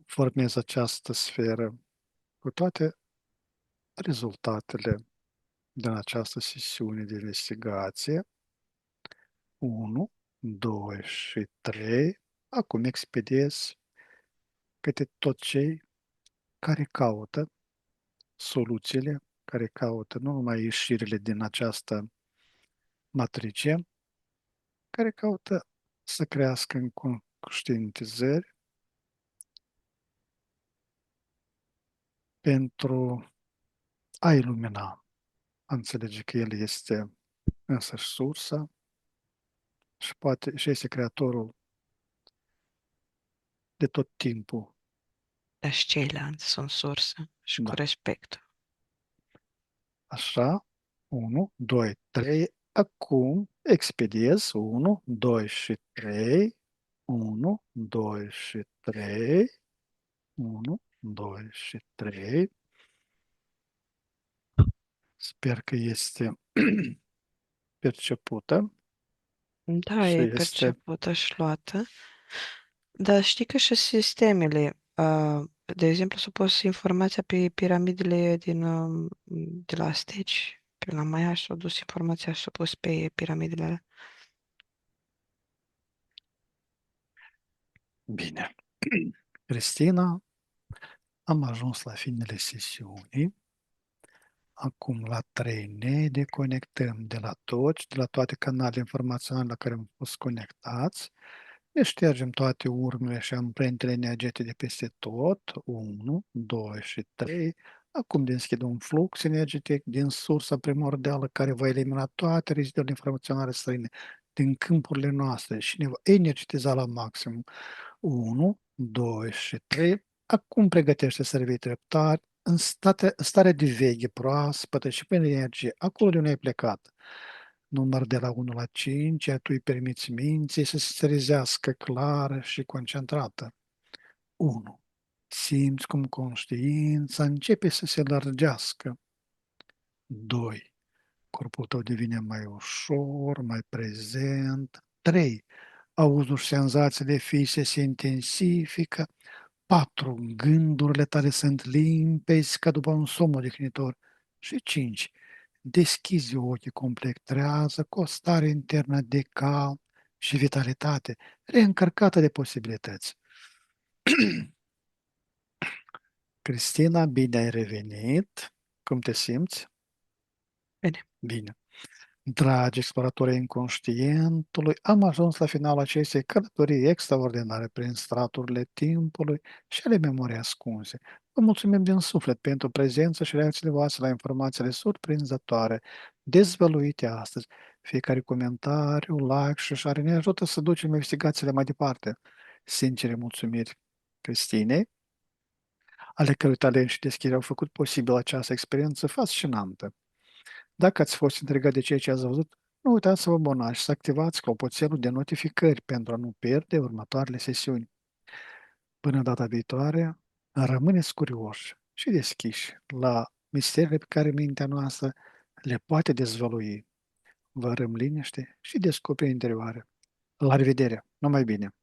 Formez această sferă cu toate rezultatele din această sesiune de investigație. 1, 2 și 3. Acum expediez către tot cei care caută soluțiile, care caută nu numai ieșirile din această matrice, care caută să crească în conștientizări pentru a ilumina, a înțelege că El este însăși sursa și poate și este creatorul de tot timpul. Dar și ceilalți sunt sursă și cu Da. respect. Așa, 1, 2, 3. Acum expediez 1, 2 și 3. 1, 2 și 3. 1, 2 și 3. Sper că este percepută Da, și e este percepută și luată. Dar știi că și sistemele, de exemplu, să pus informația pe piramidele de la Asteci, pe la Maia și s-a dus informația și s-a pus pe piramidele alea. bine. Cristina, am ajuns la finele sesiunii. Acum la 3 ne deconectăm de la toți, de la toate canalele informaționale la care am fost conectați. Ne ștergem toate urmele și amprentele energetice de peste tot. 1, 2 și 3. Acum deschid un flux energetic din sursa primordială care va elimina toate rezidurile informaționale străine din câmpurile noastre și ne va energiza la maximum. 1, 2 și 3. Acum pregătește să revii treptat în stare de veche proaspătă și plină de energie, acolo de unde ai plecat. Număr de la 1 la 5, iar tu îi permiți minții să se trezească clară și concentrată. 1. Simți cum conștiința începe să se lărgească. 2. Corpul tău devine mai ușor, mai prezent. 3. Auzul și senzațiile fizice se intensifică. 4. Gândurile tale sunt limpezi ca după un somn odihnitor. Și 5. Deschizi ochii complet trează cu o stare internă de calm și vitalitate, reîncărcată de posibilități. Cristina, bine ai revenit. Cum te simți? Bine. Bine. Dragi exploratori inconștientului, am ajuns la finalul acestei călătorii extraordinare prin straturile timpului și ale memoriei ascunse. Vă mulțumim din suflet pentru prezență și reacțiile voastre la informațiile surprinzătoare dezvăluite astăzi. Fiecare comentariu, like și share ne ajută să ducem investigațiile mai departe. Sincere mulțumiri Cristinei, ale cărui talent și deschidere au făcut posibil această experiență fascinantă. Dacă ați fost intrigat de ceea ce ați văzut, nu uitați să vă abonați și să activați clopoțelul de notificări pentru a nu pierde următoarele sesiuni. Până data viitoare, rămâneți curioși și deschiși la misterile pe care mintea noastră le poate dezvălui. Vă răm liniște și descoperiri interioare. La revedere! Numai bine!